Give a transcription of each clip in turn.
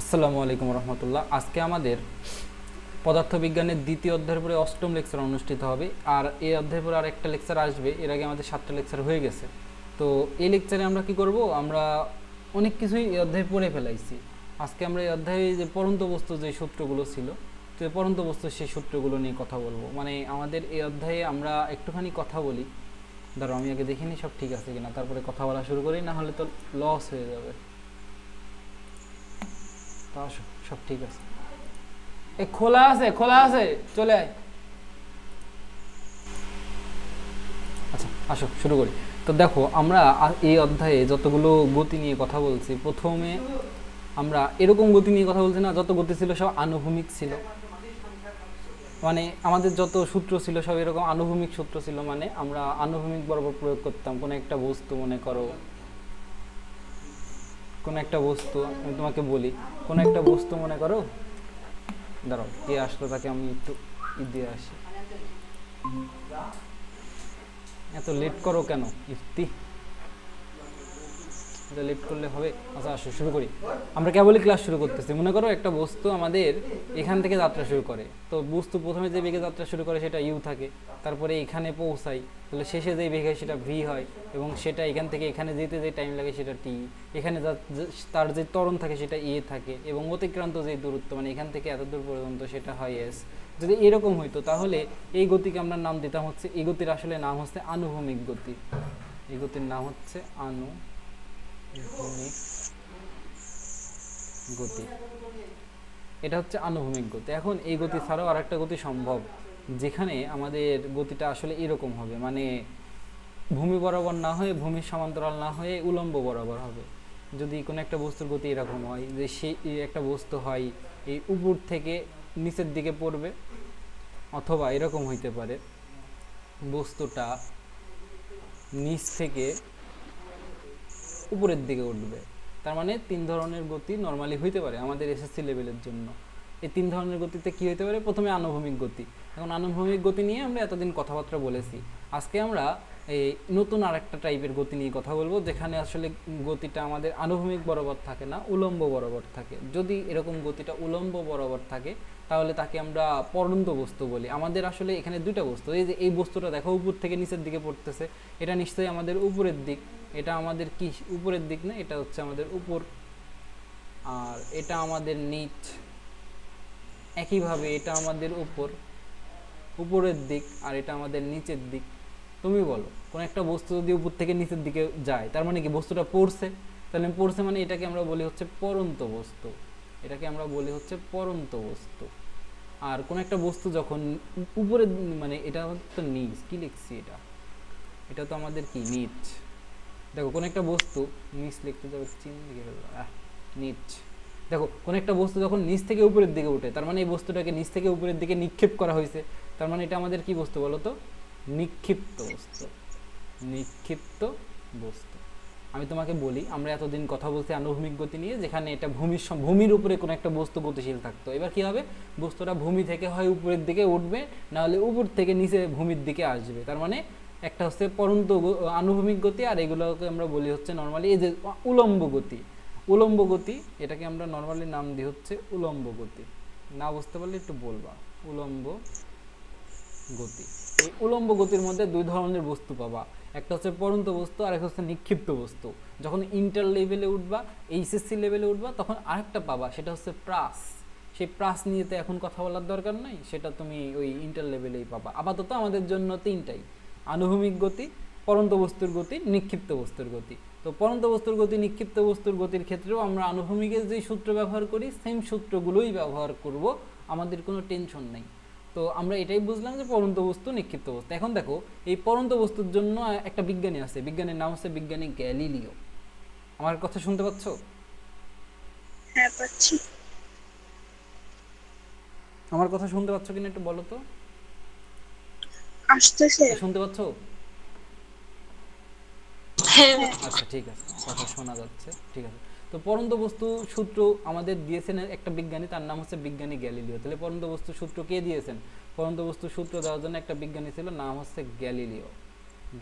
আসসালামু আলাইকুম রহমতুল্লাহ। আজকে আমাদের পদার্থবিজ্ঞানের দ্বিতীয় অধ্যায়ের পরে অষ্টম লেকচার অনুষ্ঠিত হবে। আর এই অধ্যায়ের পরে আর একটা লেকচার আসবে। এর আগে আমাদের 7টা লেকচার হয়ে গেছে। তো এই লেকচারে আমরা কি করব, আমরা অনেক কিছুই এই অধ্যায়ে পড়ে ফেলাইছি। আজকে আমরা এই অধ্যায়ে যে পরন্ত বস্তু যে সূত্রগুলো ছিল, তো এই পরন্ত বস্তুর সেই সূত্রগুলো নিয়ে কথা বলবো। মানে আমাদের এই অধ্যায়ে আমরা একটুখানি কথা বলি। ধরো আমি আগে দেখিনি সব ঠিক আছে কিনা, তারপরে কথা বলা শুরু করি, না হলে তো লস হয়ে যাবে। তা সব ঠিক আছে, এ খোলা আছে, খোলা আছে, চলে আয়। আচ্ছা আসো শুরু করি। তো দেখো আমরা এই অধ্যায়ে যতগুলো গতি নিয়ে কথা বলছি, প্রথমে আমরা এরকম গতি নিয়ে কথা বলছি না, যত গতি ছিল সব আনুভূমিক ছিল। মানে আমাদের যত সূত্র ছিল সব এরকম আনুভূমিক সূত্র ছিল। মানে আমরা আনুভূমিক বরাবর প্রয়োগ করতাম। কোনো একটা বস্তু, মনে করো কোনো একটা বস্তু, আমি তোমাকে বলি, কোনো একটা বস্তু মনে করো, দাঁড়াও কে আসলো তাকে আমি একটু দিয়ে আসি। এত লেট করো কেন ইফতি, এত লেট করলে হবে? আচ্ছা আসো শুরু করি। আমরা কেবলই ক্লাস শুরু করতেছি। মনে করো একটা বস্তু আমাদের এখান থেকে যাত্রা শুরু করে। তো বস্তু প্রথমে যে বেগে যাত্রা শুরু করে সেটা ইউ থাকে, তারপরে এখানে পৌঁছায়, তাহলে শেষে যে বেগে সেটা ভি হয়, এবং সেটা এখান থেকে এখানে যেতে যে টাইম লাগে সেটা টি। এখানে তার যে ত্বরণ থাকে সেটা এ থাকে, এবং অতিক্রান্ত যে দূরত্ব মানে এখান থেকে এত দূর পর্যন্ত সেটা হয় এস। যদি এরকম হইতো তাহলে এই গতিকে আমরা নাম দিতাম হচ্ছে, এই গতির আসলে নাম হচ্ছে আনুভূমিক গতি। এই গতির নাম হচ্ছে আনুভূমিক গতি। এটা হচ্ছে আনুভূমিক গতি। এখন এই গতি ছাড়াও আরেকটা গতি সম্ভব, যেখানে আমাদের গতিটা আসলে এরকম হবে, মানে ভূমি বরাবর না হয়ে, ভূমির সমান্তরাল না হয়ে উলম্ব বরাবর হবে। যদি কোনো একটা বস্তুর গতি এরকম হয় যে সেই একটা বস্তু হয় এই উপর থেকে নিচের দিকে পড়বে, অথবা এরকম হইতে পারে বস্তুটা নিচ থেকে উপরের দিকে উঠবে। তার মানে তিন ধরনের গতি নর্মালি হইতে পারে আমাদের এসএসসি লেভেলের জন্য। এই তিন ধরনের গতিতে কি হইতে পারে? প্রথমে আনুভূমিক গতি। এখন আনুভূমিক গতি নিয়ে আমরা এতদিন কথাবার্তা বলেছি। আজকে আমরা এই নতুন আরেকটা টাইপের গতি নিয়ে কথা বলবো, যেখানে আসলে গতিটা আমাদের আনুভূমিক বরাবর থাকে না, উলম্ব বরাবর থাকে। যদি এরকম গতিটা উলম্ব বরাবর থাকে তাহলে তাকে আমরা পরন্ত বস্তু বলি। আমাদের আসলে এখানে দুইটা বস্তু, এই যে এই বস্তুটা দেখো উপর থেকে নিচের দিকে পড়তেছে, এটা নিশ্চয়ই আমাদের উপরের দিক। এটা আমাদের কি উপরের দিক না, এটা হচ্ছে আমাদের উপর। আর এটা আমাদের নিচ। একইভাবে এটা আমাদের উপরের দিক, আর এটা আমাদের নিচের দিক। তুমি বলো, কোন একটা বস্তু যদি উপর থেকে নিচের দিকে যায় তার মানে কি বস্তুটা পড়ছে? তাহলে পড়ছে মানে এটাকে আমরা বলি হচ্ছে পরন্ত বস্তু। এটাকে আমরা বলি হচ্ছে পরন্ত বস্তু। আর কোন একটা বস্তু যখন উপরে, মানে এটা তো নিচ, কি লিখছি এটা, এটা তো আমাদের কি নিচ। দেখো কোন একটা বস্তু নিচ লিখতে যাবে, চিহ্ন লিখে ফেলবো, নিচ। দেখো কোন একটা বস্তু যখন নিচ থেকে উপরের দিকে উঠে, তার মানে এই বস্তুটাকে নিচ থেকে উপরের দিকে নিক্ষেপ করা হয়েছে। তার মানে এটা আমাদের কি বস্তু বলো তো? নিক্ষিপ্ত বস্তু। নিক্ষিপ্ত বস্তু। আমি তোমাকে বলি, আমরা এতদিন কথা বলছি আনুভূমিক গতি নিয়ে, যেখানে এটা ভূমির উপরে কোনো একটা বস্তু গতিশীল থাকতো। এবার কি হবে? বস্তুটা ভূমি থেকে হয় উপরের দিকে উঠবে, না হলে উপর থেকে নিচে ভূমির দিকে আসবে। তার মানে একটা হচ্ছে পরন্ত আনুভূমিক গতি, আর এগুলোকে আমরা বলি হচ্ছে নর্মালি এই যে উলম্ব গতি। উলম্ব গতি, এটাকে আমরা নর্মালি নাম দিই হচ্ছে উলম্ব গতি। না বুঝতে পারলে একটু বলবা, উলম্ব গতি। এই উলম্ব গতির মধ্যে দুই ধরনের বস্তু পাবা, একটা হচ্ছে পরন্ত বস্তু, আর একটা হচ্ছে নিক্ষিপ্ত বস্তু। যখন ইন্টার লেভেলে উঠবা, এইচএসসি লেভেলে উঠবা, তখন আরেকটা পাবা, সেটা হচ্ছে প্রাস। সেই প্রাস নিয়ে তো এখন কথা বলার দরকার নাই, সেটা তুমি ওই ইন্টার লেভেলেই পাবা। আপাতত আমাদের জন্য তিনটাই: আনুভূমিক গতি, পরন্ত বস্তুর গতি, নিক্ষিপ্ত বস্তুর গতি। তো পরন্ত বস্তুর গতি, নিক্ষিপ্ত বস্তুর গতির ক্ষেত্রেও আমরা আনুভূমিকের যে সূত্র ব্যবহার করি, সেম সূত্রগুলোই ব্যবহার করব, আমাদের কোনো টেনশন নেই। তো আমরা এটাই বুঝলাম যে পরন্ত বস্তু, নিক্ষিপ্ত বস্তু। এখন দেখো এই পরন্ত বস্তুর জন্য একটা বিজ্ঞানী আছে, বিজ্ঞানীর নাম হচ্ছে বিজ্ঞানী গ্যালিলিও। আমার কথা শুনতে পাচ্ছ? হ্যাঁ পাচ্ছি। আমার কথা শুনতে পাচ্ছ কিনা একটু বলো তো? আসতেছে। শুনতে পাচ্ছ? হ্যাঁ। আচ্ছা ঠিক আছে, কথা শোনা যাচ্ছে, ঠিক আছে। তো পরন্ত বস্তু সূত্র আমাদের দিয়েছেন একটা বিজ্ঞানী, তার নাম হচ্ছে বিজ্ঞানী গ্যালিলিও। তাহলে পরন্ত বস্তু সূত্র কে দিয়েছেন? পরন্ত বস্তু সূত্র দেওয়ার জন্য একটা বিজ্ঞানী ছিল, নাম হচ্ছে গ্যালিলিও।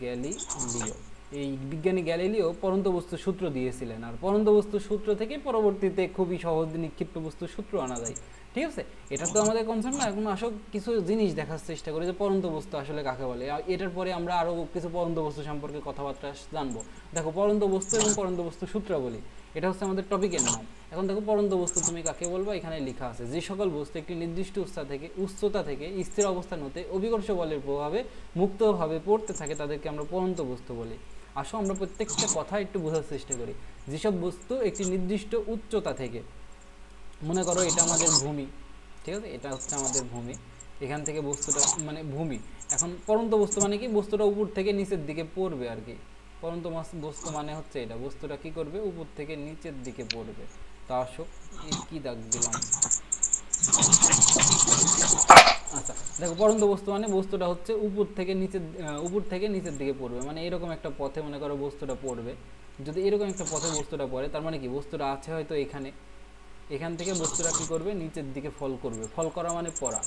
গ্যালিলিও এই বিজ্ঞানী গ্যালিলিও পরন্ত বস্তুর সূত্র দিয়েছিলেন, আর পরন্ত বস্তুর সূত্র থেকে পরবর্তীতে খুবই সহজ নিক্ষিপ্ত বস্তুর সূত্র আনা যায়। ঠিক আছে, এটা তো আমাদের কনসার্ন না। এখন আসো কিছু জিনিস দেখার চেষ্টা করি যে পরন্ত বস্তু আসলে কাকে বলে। এটার পরে আমরা আরো কিছু পরন্ত বস্তু সম্পর্কে কথাবার্তা জানবো। দেখো, পরন্ত বস্তু এবং পরন্ত বস্তুর সূত্রাবলী, এটা হচ্ছে আমাদের টপিকের নাম। এখন দেখো, পরন্ত বস্তু তুমি কাকে বলবো, এখানে লেখা আছে যে সকল বস্তু একটি নির্দিষ্ট উচ্চতা থেকে স্থির অবস্থান হতে অভিকর্ষ বলের প্রভাবে মুক্তভাবে পড়তে থাকে তাদেরকে আমরা পরন্ত বস্তু বলি। আসো আমরা প্রত্যেকটা কথা একটু বোঝার চেষ্টা করি। যেসব বস্তু একটি নির্দিষ্ট উচ্চতা থেকে, মনে করো এটা আমাদের ভূমি, ঠিক আছে, এটা হচ্ছে আমাদের ভূমি, এখান থেকে বস্তুটা মানে ভূমি। এখন পরন্ত বস্তু মানে কি, বস্তুটা উপর থেকে নিচের দিকে পড়বে আর কি। পরন্ত বস্তু মানে হচ্ছে এটা, বস্তুটা কি করবে, উপর থেকে নিচের দিকে পড়বে। তা আসো কি দাগ দিলাম, আচ্ছা দেখো, পরন্ত বস্তু মানে বস্তুটা হচ্ছে উপর থেকে নিচের দিকে পড়বে, মানে এরকম একটা পথে মনে করো বস্তুটা পড়বে। যদি এরকম একটা পথে বস্তুটা পড়ে, তার মানে কি বস্তুটা আছে হয়তো এখানে, এখান থেকে বস্তুটা কি করবে, নিচের দিকে ফল করবে। ফল করা মানে পড়া।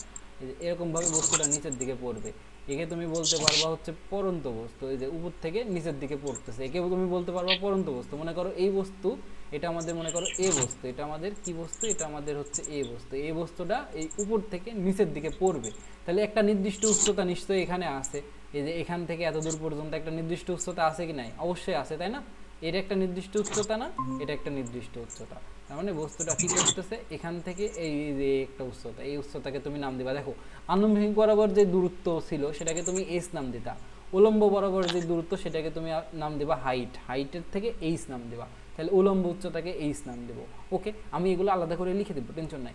এরকম ভাবে বস্তুটা নিচের দিকে পড়বে। একে তুমি বলতে পারবা হচ্ছে পরন্ত বস্তু। এই যে উপর থেকে নিচের দিকে পড়তেছে, একে তুমি বলতে পারবা পরন্ত বস্তু। মনে করো এই বস্তু, এটা আমাদের মনে করো এ বস্তু, এটা আমাদের কি বস্তু, এটা আমাদের হচ্ছে এ বস্তু। এই বস্তুটা এই উপর থেকে নিচের দিকে পড়বে, তাহলে একটা নির্দিষ্ট উচ্চতা নিশ্চয়ই এখানে আছে। এই যে এখান থেকে এত দূর পর্যন্ত একটা নির্দিষ্ট উচ্চতা আছে কি নাই, অবশ্যই আছে, তাই না? এটা একটা নির্দিষ্ট উচ্চতা না, এটা একটা নির্দিষ্ট উচ্চতা। তার মানে বস্তুটা কি করতেছে, এখান থেকে এই যে একটা উচ্চতা, এই উচ্চতাকে তুমি নাম দিবা। দেখো, আনুভূমিক বরাবর যে দূরত্ব ছিল সেটাকে তুমি এস নাম দিতা, উলম্ব বরাবর যে দূরত্ব সেটাকে তুমি নাম দিবা হাইট, হাইটের থেকে এইচ নাম দিবা, তাহলে উলম্ব উচ্চতাকে এইচ নাম দেবো। ওকে, আমি এগুলো আলাদা করে লিখে দেবো, টেনশন নাই।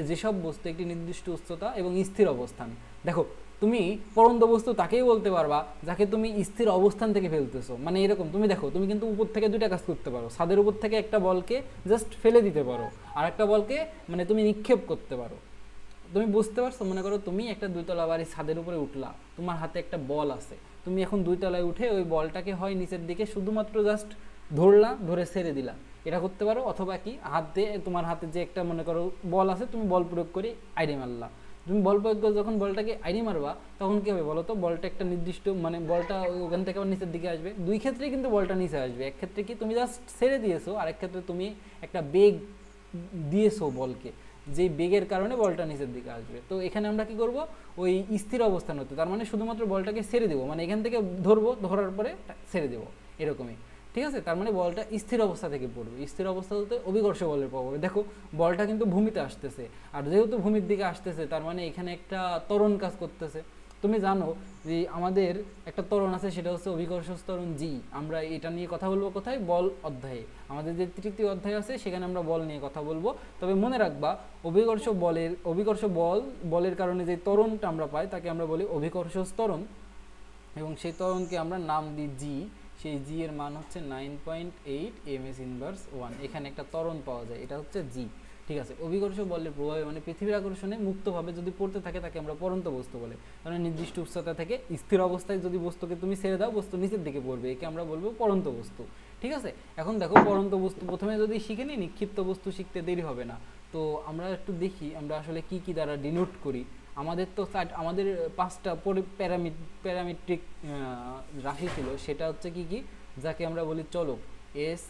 যেসব বস্তু একটি নির্দিষ্ট উচ্চতা এবং স্থির অবস্থান, দেখো তুমি পরন্ত বস্তু তাকেই বলতে পারবা যাকে তুমি স্থির অবস্থান থেকে ফেলতেছো। মানে এরকম, তুমি দেখো, তুমি কিন্তু উপর থেকে দুইটা কাজ করতে পারো। ছাদের উপর থেকে একটা বলকে জাস্ট ফেলে দিতে পারো, আর একটা বলকে মানে তুমি নিক্ষেপ করতে পারো। তুমি বুঝতে পারছো? মনে করো তুমি একটা দুইতলা বাড়ির ছাদের উপরে উঠলা, তোমার হাতে একটা বল আছে, তুমি এখন দুইতলায় উঠে ওই বলটাকে হয় নিচের দিকে শুধুমাত্র জাস্ট ধরলা, ধরে ছেড়ে দিলা, এটা করতে পারো। অথবা কি, হাত দিয়ে তোমার হাতে যে একটা মনে করো বল আছে, তুমি বল প্রয়োগ করে আইডি মারলা। তুমি বল প্রয়োগ করে যখন বলটাকে আইডি মারবা, তখন কি হবে বলো তো, বলটা একটা নির্দিষ্ট মানে বলটা ওখান থেকে আবার নিচের দিকে আসবে। দুই ক্ষেত্রেই কিন্তু বলটা নিচে আসবে। এক ক্ষেত্রে কি তুমি জাস্ট ছেড়ে দিয়েছো, আরেক ক্ষেত্রে তুমি একটা বেগ দিয়েছো বলকে, যেই বেগের কারণে বলটা নিচের দিকে আসবে। তো এখানে আমরা কি করব, ওই স্থির অবস্থান হতে, তার মানে শুধুমাত্র বলটাকে ছেড়ে দেবো, মানে এখান থেকে ধরবো, ধরার পরে ছেড়ে দেবো, এরকমই। ঠিক আছে, তার মানে বলটা স্থির অবস্থা থেকে পড়বে। স্থির অবস্থা হতে অভিকর্ষ বলের প্রভাবে, দেখো বলটা কিন্তু ভূমিতে আসতেছে, আর যেহেতু ভূমির দিকে আসতেছে তার মানে এখানে একটা ত্বরণ কাজ করতেছে। তুমি জানো যে আমাদের একটা ত্বরণ আছে, সেটা হচ্ছে অভিকর্ষ ত্বরণ জি। আমরা এটা নিয়ে কথা বলবো কোথায়, বল অধ্যায়ে। আমাদের যে তৃতীয় অধ্যায় আছে সেখানে আমরা বল নিয়ে কথা বলবো। তবে মনে রাখবা, অভিকর্ষ বলের কারণে যে ত্বরণটা আমরা পাই তাকে আমরা বলি অভিকর্ষ ত্বরণ, এবং সেই ত্বরণকে আমরা নাম দিই জি। সেই জি এর মান হচ্ছে 9.8 ms ইনভার্স 1। এখানে একটা ত্বরণ পাওয়া যায়, এটা হচ্ছে জি। ঠিক আছে, অভিকর্ষ বলের প্রভাবে মানে পৃথিবীর আকর্ষণে মুক্তভাবে যদি পড়তে থাকে তাকে আমরা পড়ন্ত বস্তু বলে। কারণ নির্দিষ্ট উচ্চতা থেকে স্থির অবস্থায় যদি বস্তুকে তুমি ছেড়ে দাও, বস্তু নিচের দিকে পড়বে, একে আমরা বলবো পড়ন্ত বস্তু। ঠিক আছে, এখন দেখো পড়ন্ত বস্তু প্রথমে যদি শিখে নিই, নিক্ষিপ্ত বস্তু শিখতে দেরি হবে না। তো আমরা একটু দেখি আমরা আসলে কি কি দ্বারা ডিনোট করি। আমাদের তো আমাদের 5টা প্যারামেট্রিক রাশি ছিল, সেটা হচ্ছে কি কি, যাকে আমরা বলি চলক, এস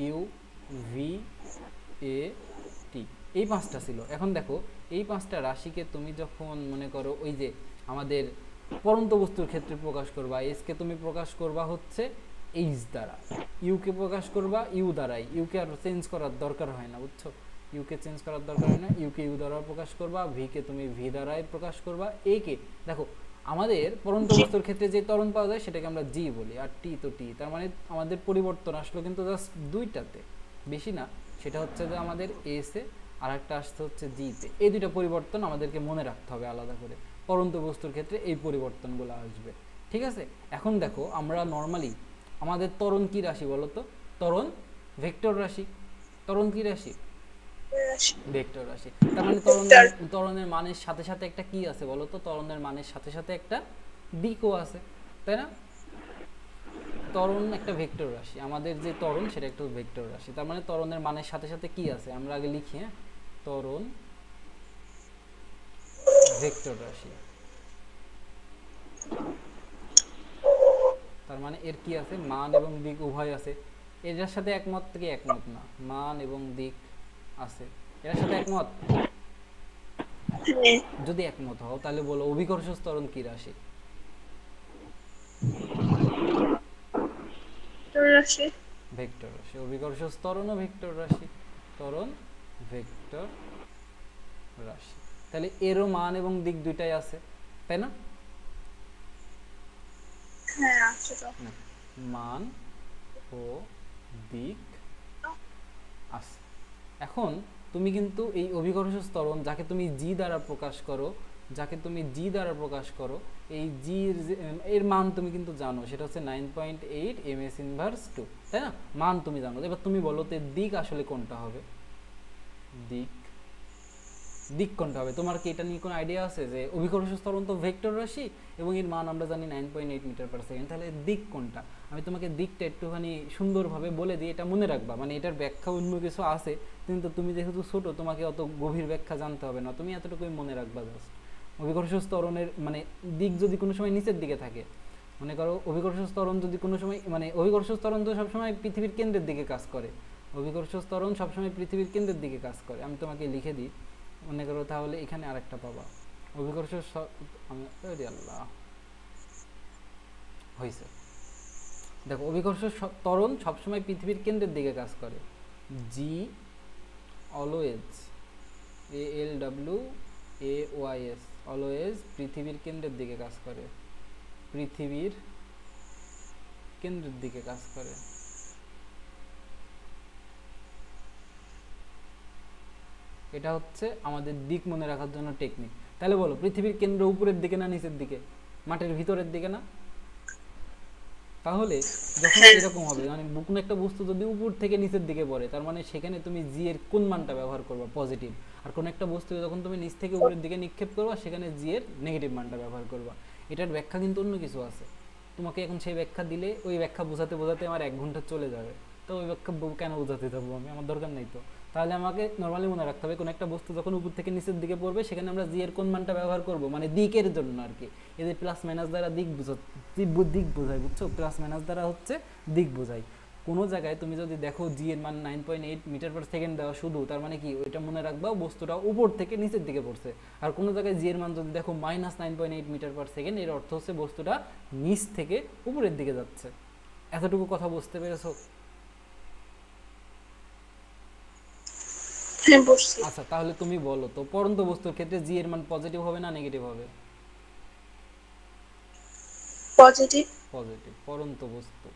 ইউ ভি এ টি, এই 5টা ছিল। এখন দেখো, এই 5টা রাশিকে তুমি যখন মনে করো ওই যে আমাদের পরন্ত বস্তুর ক্ষেত্রে প্রকাশ করবা, এসকে তুমি প্রকাশ করবা হচ্ছে এইচ দ্বারা, ইউকে প্রকাশ করবা ইউ দ্বারাই। ইউকে আর চেঞ্জ করার দরকার হয় না, বুঝছো? ইউকে চেঞ্জ করার দরকার হয় না, ইউকে ইউ দ্বারা প্রকাশ করবা, ভিকে তুমি ভি দ্বারাই প্রকাশ করবা। একে দেখো, আমাদের পরন্ত বস্তুর ক্ষেত্রে যে ত্বরণ পাওয়া যায় সেটাকে আমরা জি বলি, আর টি তো টি। তার মানে আমাদের পরিবর্তন আসলো কিন্তু জাস্ট দুইটাতে, বেশি না। সেটা হচ্ছে যে আমাদের এসে, আর একটা আসতে হচ্ছে জিতে। এই দুইটা পরিবর্তন আমাদেরকে মনে রাখতে হবে আলাদা করে। পরন্ত বস্তুর ক্ষেত্রে এই পরিবর্তনগুলো আসবে। ঠিক আছে, এখন দেখো আমরা নর্মালি আমাদের ত্বরণ কি রাশি বলো তো? ত্বরণ ভেক্টর রাশি। ত্বরণ কি রাশি? ভেক্টর রাশি। তার মানে ত্বরণের মানের সাথে সাথে একটা কি আছে বলো তো? ত্বরণের মানের সাথে সাথে একটা দিকও আছে, তাই না? ত্বরণ একটা ভেক্টর রাশি, আমাদের যে ত্বরণ সেটা একটা ভেক্টর রাশি। তার মানে ত্বরণের মানের সাথে সাথে কি আছে আমরা আগে লিখি। হ্যাঁ, ত্বরণ ভেক্টর রাশি। তার মানে এর কি আছে, মান এবং দিক উভয় আছে। এটার সাথে একমত থেকে একমত না, মান এবং দিক আছে, এটার সাথে একমত? হ্যাঁ। যদি একমত হও তাহলে বলো অভিকর্ষ ত্বরণ কি রাশি? রাশি। ভেক্টর রাশি। অভিকর্ষ ত্বরণও ভেক্টর রাশি, ত্বরণ ভেক্টর রাশি। তাহলে এরও মান এবং দিক দুইটাই আছে, তাই না? হ্যাঁ আছে তো। না, মান ও দিক আছে। এখন তুমি কিন্তু এই অভিকর্ষ ত্বরণ যাকে তুমি জি দ্বারা প্রকাশ করো, এই জির এর মান তুমি কিন্তু জানো, সেটা হচ্ছে 9.8 ms ইনভার্স 2, তাই না? মান তুমি জানো। এবার তুমি বলো তো দিক আসলে কোনটা হবে, দিক দিক কোনটা হবে? তোমার কি এটা নিয়ে কোনো আইডিয়া আছে যে অভিকর্ষ ত্বরণ তো ভেক্টর রাশি এবং এর মান আমরা জানি 9.8 মিটার পার সেকেন্ড, তাহলে দিক কোনটা? আমি তোমাকে দিকটা একটুখানি সুন্দরভাবে বলে দিই, এটা মনে রাখবা। মানে এটার ব্যাখ্যা অন্য কিছু আছে, কিন্তু তুমি যেহেতু ছোট তোমাকে অত গভীর ব্যাখ্যা জানতে হবে না, তুমি এতটুকুই মনে রাখবা জাস্ট। অভিকর্ষ ত্বরণের মানে দিক যদি কোনো সময় নিচের দিকে থাকে, মনে করো অভিকর্ষ ত্বরণ যদি কোনো সময়, মানে অভিকর্ষ ত্বরণ তো সবসময় পৃথিবীর কেন্দ্রের দিকে কাজ করে, অভিকর্ষ ত্বরণ সবসময় পৃথিবীর কেন্দ্রের দিকে কাজ করে। আমি তোমাকে লিখে দিই, মনে করো তাহলে এখানে আরেকটা পাবা অভিকর্ষ আল্লাহ হয়েছে। দেখো অভিকর্ষ ত্বরণ সবসময় পৃথিবীর কেন্দ্রের দিকে কাজ করে, জি অলওয়েজ, ALWAYS অলওয়েজ পৃথিবীর কেন্দ্রের দিকে কাজ করে, পৃথিবীর কেন্দ্রের দিকে কাজ করে। এটা হচ্ছে আমাদের দিক মনে রাখার জন্য টেকনিক। তাহলে বলো পৃথিবীর কেন্দ্র উপরের দিকে না নিচের দিকে, মাটির ভিতরের দিকে না? তাহলে যখন এরকম হবে, মানে কোনো একটা বস্তু যদি উপর থেকে নিচের দিকে পড়ে, তার মানে সেখানে তুমি জি এর কোন মানটা ব্যবহার করবা, পজিটিভ। আর কোন একটা বস্তু যখন তুমি নিচ থেকে উপরের দিকে নিক্ষেপ করবা, সেখানে জি এর নেগেটিভ মানটা ব্যবহার করবা। এটার ব্যাখ্যা কিন্তু অন্য কিছু আছে, তোমাকে এখন সেই ব্যাখ্যা দিলে ওই ব্যাখ্যা বোঝাতে বোঝাতে আমার 1 ঘন্টা চলে যাবে। তো ওই ব্যাখ্যা কেন বোঝাতে যাবো আমি, আমার দরকার নেই তো। তাহলে আমাকে নর্মালি মনে রাখতে হবে কোন একটা বস্তু যখন উপর থেকে নিচের দিকে পড়বে, সেখানে আমরা জি এর কোন মানটা ব্যবহার করব, মানে দিকের জন্য আর কি। এই যে প্লাস মাইনাস দ্বারা দিক বোঝায়, বুঝছো? প্লাস মাইনাস দ্বারা হচ্ছে দিক বোঝায়। কোনো জায়গায় তুমি যদি দেখো জি এর মান 9.8 মিটার পার সেকেন্ড দেওয়া শুধু, তার মানে কি ওইটা মনে রাখবা বস্তুটা উপর থেকে নিচের দিকে পড়ছে। আর কোনো জায়গায় জি এর মান যদি দেখো -9.8 মিটার পার সেকেন্ড, এর অর্থ হচ্ছে বস্তুটা নিচ থেকে উপরের দিকে যাচ্ছে। এতটুকু কথা বুঝতে পেরেছো? হ্যাঁ বুঝছি। আচ্ছা তাহলে তুমি বলো তো পরন্ত বস্তুর ক্ষেত্রে জি এর মান পজিটিভ হবে না নেগেটিভ হবে? পজিটিভ। পজিটিভ। পরন্ত বস্তু,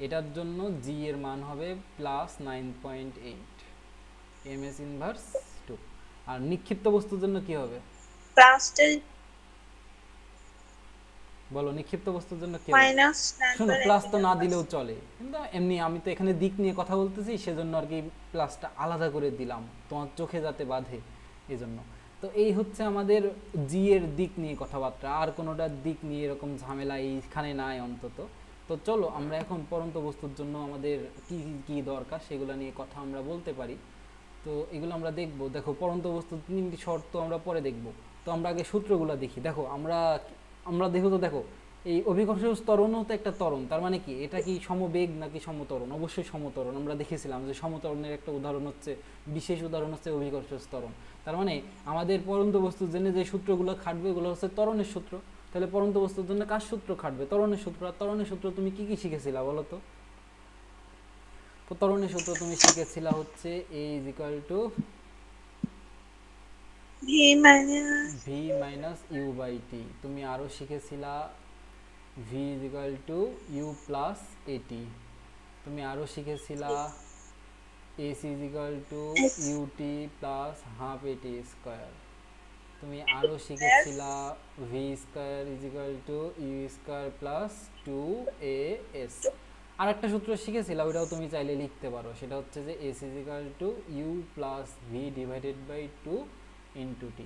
এটার জন্য জি এর মান হবে +9.8 ms ইনভার্স 2। আর নিক্ষিপ্ত বস্তুর জন্য কি হবে প্লাসটা বলো? নিক্ষিপ্ত বস্তুর জন্য কি হবে? মাইনাস শোনো, প্লাস তো না দিলেও চলে, কিন্তু এমনি আমি তো এখানে দিক নিয়ে কথা বলতেছি, সেজন্য আর কি প্লাসটা আলাদা করে দিলাম, তোমার চোখে যাতে বাঁধে এই জন্য। তো এই হচ্ছে আমাদের জি এর দিক নিয়ে কথাবার্তা, আর কোনোটার দিক নিয়ে এরকম ঝামেলা এইখানে নাই অন্তত। তো চলো আমরা এখন পরন্ত বস্তুর জন্য আমাদের কি কি দরকার সেগুলো নিয়ে কথা আমরা বলতে পারি। তো এগুলো আমরা দেখব। দেখো পরন্ত বস্তুর 3টি শর্ত আমরা পরে দেখব। তো আমরা আগে সূত্রগুলো দেখি। দেখো আমরা আমরা দেখো তো, দেখো এই অভিকর্ষ ত্বরণও তো একটা ত্বরণ, তার মানে কি এটা কি সমবেগ নাকি সমত্বরণ? অবশ্যই সমত্বরণ। আমরা দেখেছিলাম যে সমত্বরণের একটা উদাহরণ হচ্ছে, বিশেষ উদাহরণ হচ্ছে অভিকর্ষ ত্বরণ। তার মানে আমাদের পরন্ত বস্তুর জন্য যে সূত্রগুলো খাটবে এগুলো হচ্ছে ত্বরণের সূত্র। তাহলে পরন্ত বস্তুর জন্য কার সূত্র খাটবে? ত্বরণের সূত্র। আর ত্বরণের সূত্র তুমি কি কি শিখেছিলা বলো তো? তো ত্বরণের সূত্র তুমি শিখেছিলা হচ্ছে A = v - u/t। তুমি আরো শিখেছিলা v = u + at। তুমি আরো শিখেছিলা ac = ut + half at²। তুমি আরো শিখেছিলা v² = u² + 2as। আর একটা সূত্র শিখেছিলা, ওইটাও তুমি চাইলে লিখতে পারো, সেটা হচ্ছে যে ac = u + v / 2 × t।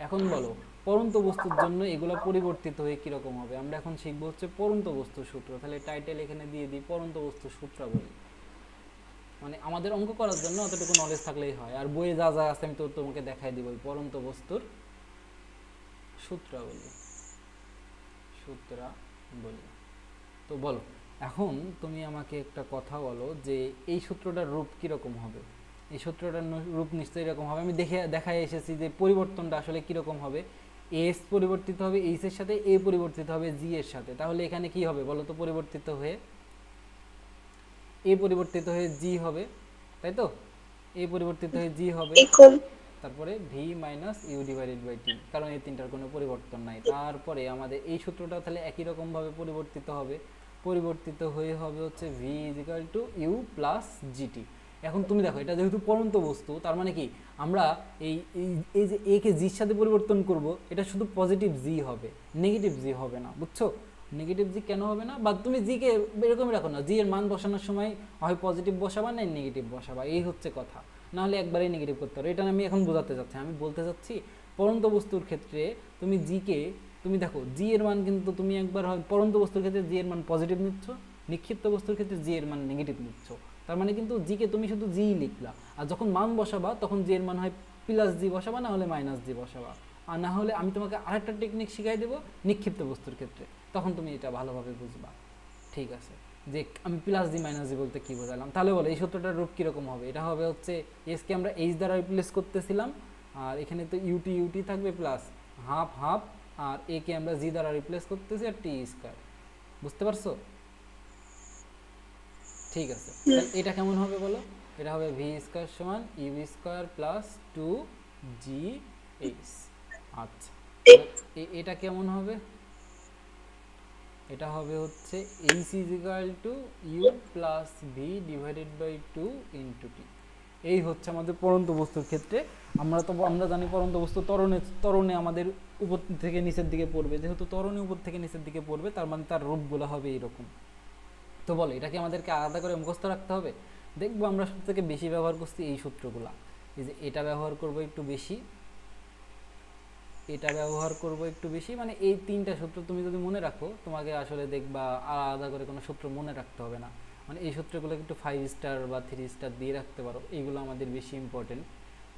এখন বলো পরন্ত বস্তুর জন্য এগুলো পরিবর্তিত হয়ে কিরকম হবে? আমরা এখন শিখবো হচ্ছে পরন্ত বস্তুর সূত্র। তাহলে টাইটেল এখানে দিয়ে দিই পরন্ত বস্তুর সূত্রাবলী। মানে আমাদের অঙ্ক করার জন্য অতটুকু নলেজ থাকলেই হয়। আর বইয়ে যা যা আছে আমি তো তোমাকে দেখাই দিব। পরন্ত বস্তুর সূত্রাবলী। তো বলো এখন তুমি আমাকে একটা কথা বলো যে এই সূত্রটার রূপ কিরকম হবে। এই সূত্রটার রূপ নিশ্চয়ই এরকম হবে। আমি দেখায় এসেছি যে পরিবর্তনটা আসলে কিরকম হবে। এস পরিবর্তিত হবে এইচ এর সাথে, এ পরিবর্তিত হবে জি এর সাথে। তাহলে এখানে কি হবে বলো তো? পরিবর্তিত হয়ে এ পরিবর্তিত হয়ে জি হবে, তাই তো? এ পরিবর্তিত হয়ে জি হবে, ইকুয়াল তারপরে V minus U divided by T, কারণ এই তিনটার কোনো পরিবর্তন নাই। তারপরে আমাদের এই সূত্রটা তাহলে একই রকমভাবে পরিবর্তিত হবে। পরিবর্তিত হয়ে হবে হচ্ছে V is equal to you plus GT. এখন তুমি দেখো, এটা যেহেতু পরন্ত বস্তু, তার মানে কি আমরা এই এই যে এ কে জির সাথে পরিবর্তন করব, এটা শুধু পজিটিভ জি হবে, নেগেটিভ জি হবে না, বুঝছো? নেগেটিভ জি কেন হবে না? বা তুমি জি কে এরকমই রাখো না, জি এর মান বসানোর সময় হয় পজিটিভ বসাবা না নেগেটিভ বসাবা, এই হচ্ছে কথা। নাহলে একবারেই নেগেটিভ করতে পারো। এটা আমি এখন বোঝাতে চাচ্ছি। আমি বলতে চাচ্ছি পরন্ত বস্তুর ক্ষেত্রে তুমি জিকে, তুমি দেখো জি এর মান কিন্তু তুমি একবার হয় পরন্ত বস্তুর ক্ষেত্রে জি এর মান পজিটিভ নিচ্ছ, নিক্ষিপ্ত বস্তুর ক্ষেত্রে জি এর মান নেগেটিভ নিচ্ছ। তার মানে কিন্তু জিকে তুমি শুধু জি লিখলা, আর যখন মান বসাবা তখন জি এর মান হয় প্লাস জি বসাবা, না হলে মাইনাস জি বসাবা। আর না হলে আমি তোমাকে আরেকটা টেকনিক শিখাই দেবো নিক্ষিপ্ত বস্তুর ক্ষেত্রে, তখন তুমি এটা ভালোভাবে বুঝবা। ঠিক আছে, যে আমি প্লাস জি মাইনাস জি বলতে কি বোঝালাম। তাহলে বলো এই সূত্রটার রূপ কীরকম হবে? এটা হবে হচ্ছে এসকে আমরা এইচ দ্বারা রিপ্লেস করতেছিলাম, আর এখানে তো ইউটি ইউটি থাকবে প্লাস হাফ হাফ, আর এ কে আমরা জি দ্বারা রিপ্লেস করতেছি আর টি স্কয়ার। বুঝতে পারছো? ঠিক আছে, তাহলে এটা কেমন হবে বলো? এটা হবে ভি স্কয়ার সমান U square plus two G H. আচ্ছা, এটা কেমন হবে? এটা হবে হচ্ছে H is equal to you plus V divided by two into T. এই হচ্ছে আমাদের পরন্ত বস্তুর ক্ষেত্রে। আমরা জানি পরন্ত বস্তু ত্বরণে আমাদের উপর থেকে নিচের দিকে পড়বে, যেহেতু ত্বরণে উপর থেকে নিচের দিকে পড়বে, তার মানে তার রূপগুলো হবে এইরকম। তো বলো এটা কি আমাদেরকে আলাদা করে মুখস্থ রাখতে হবে? দেখবো আমরা সব থেকে বেশি ব্যবহার করছি এই সূত্রগুলা। এই যে এটা ব্যবহার করবো একটু বেশি, এটা ব্যবহার করব একটু বেশি, মানে এই তিনটা সূত্র তুমি যদি মনে রাখো, তোমাকে আসলে দেখবা আলাদা করে কোনো সূত্র মনে রাখতে হবে না। মানে এই সূত্রগুলো একটু 5 স্টার বা 3 স্টার দিয়ে রাখতে পারো, এইগুলো আমাদের বেশি ইম্পর্টেন্ট।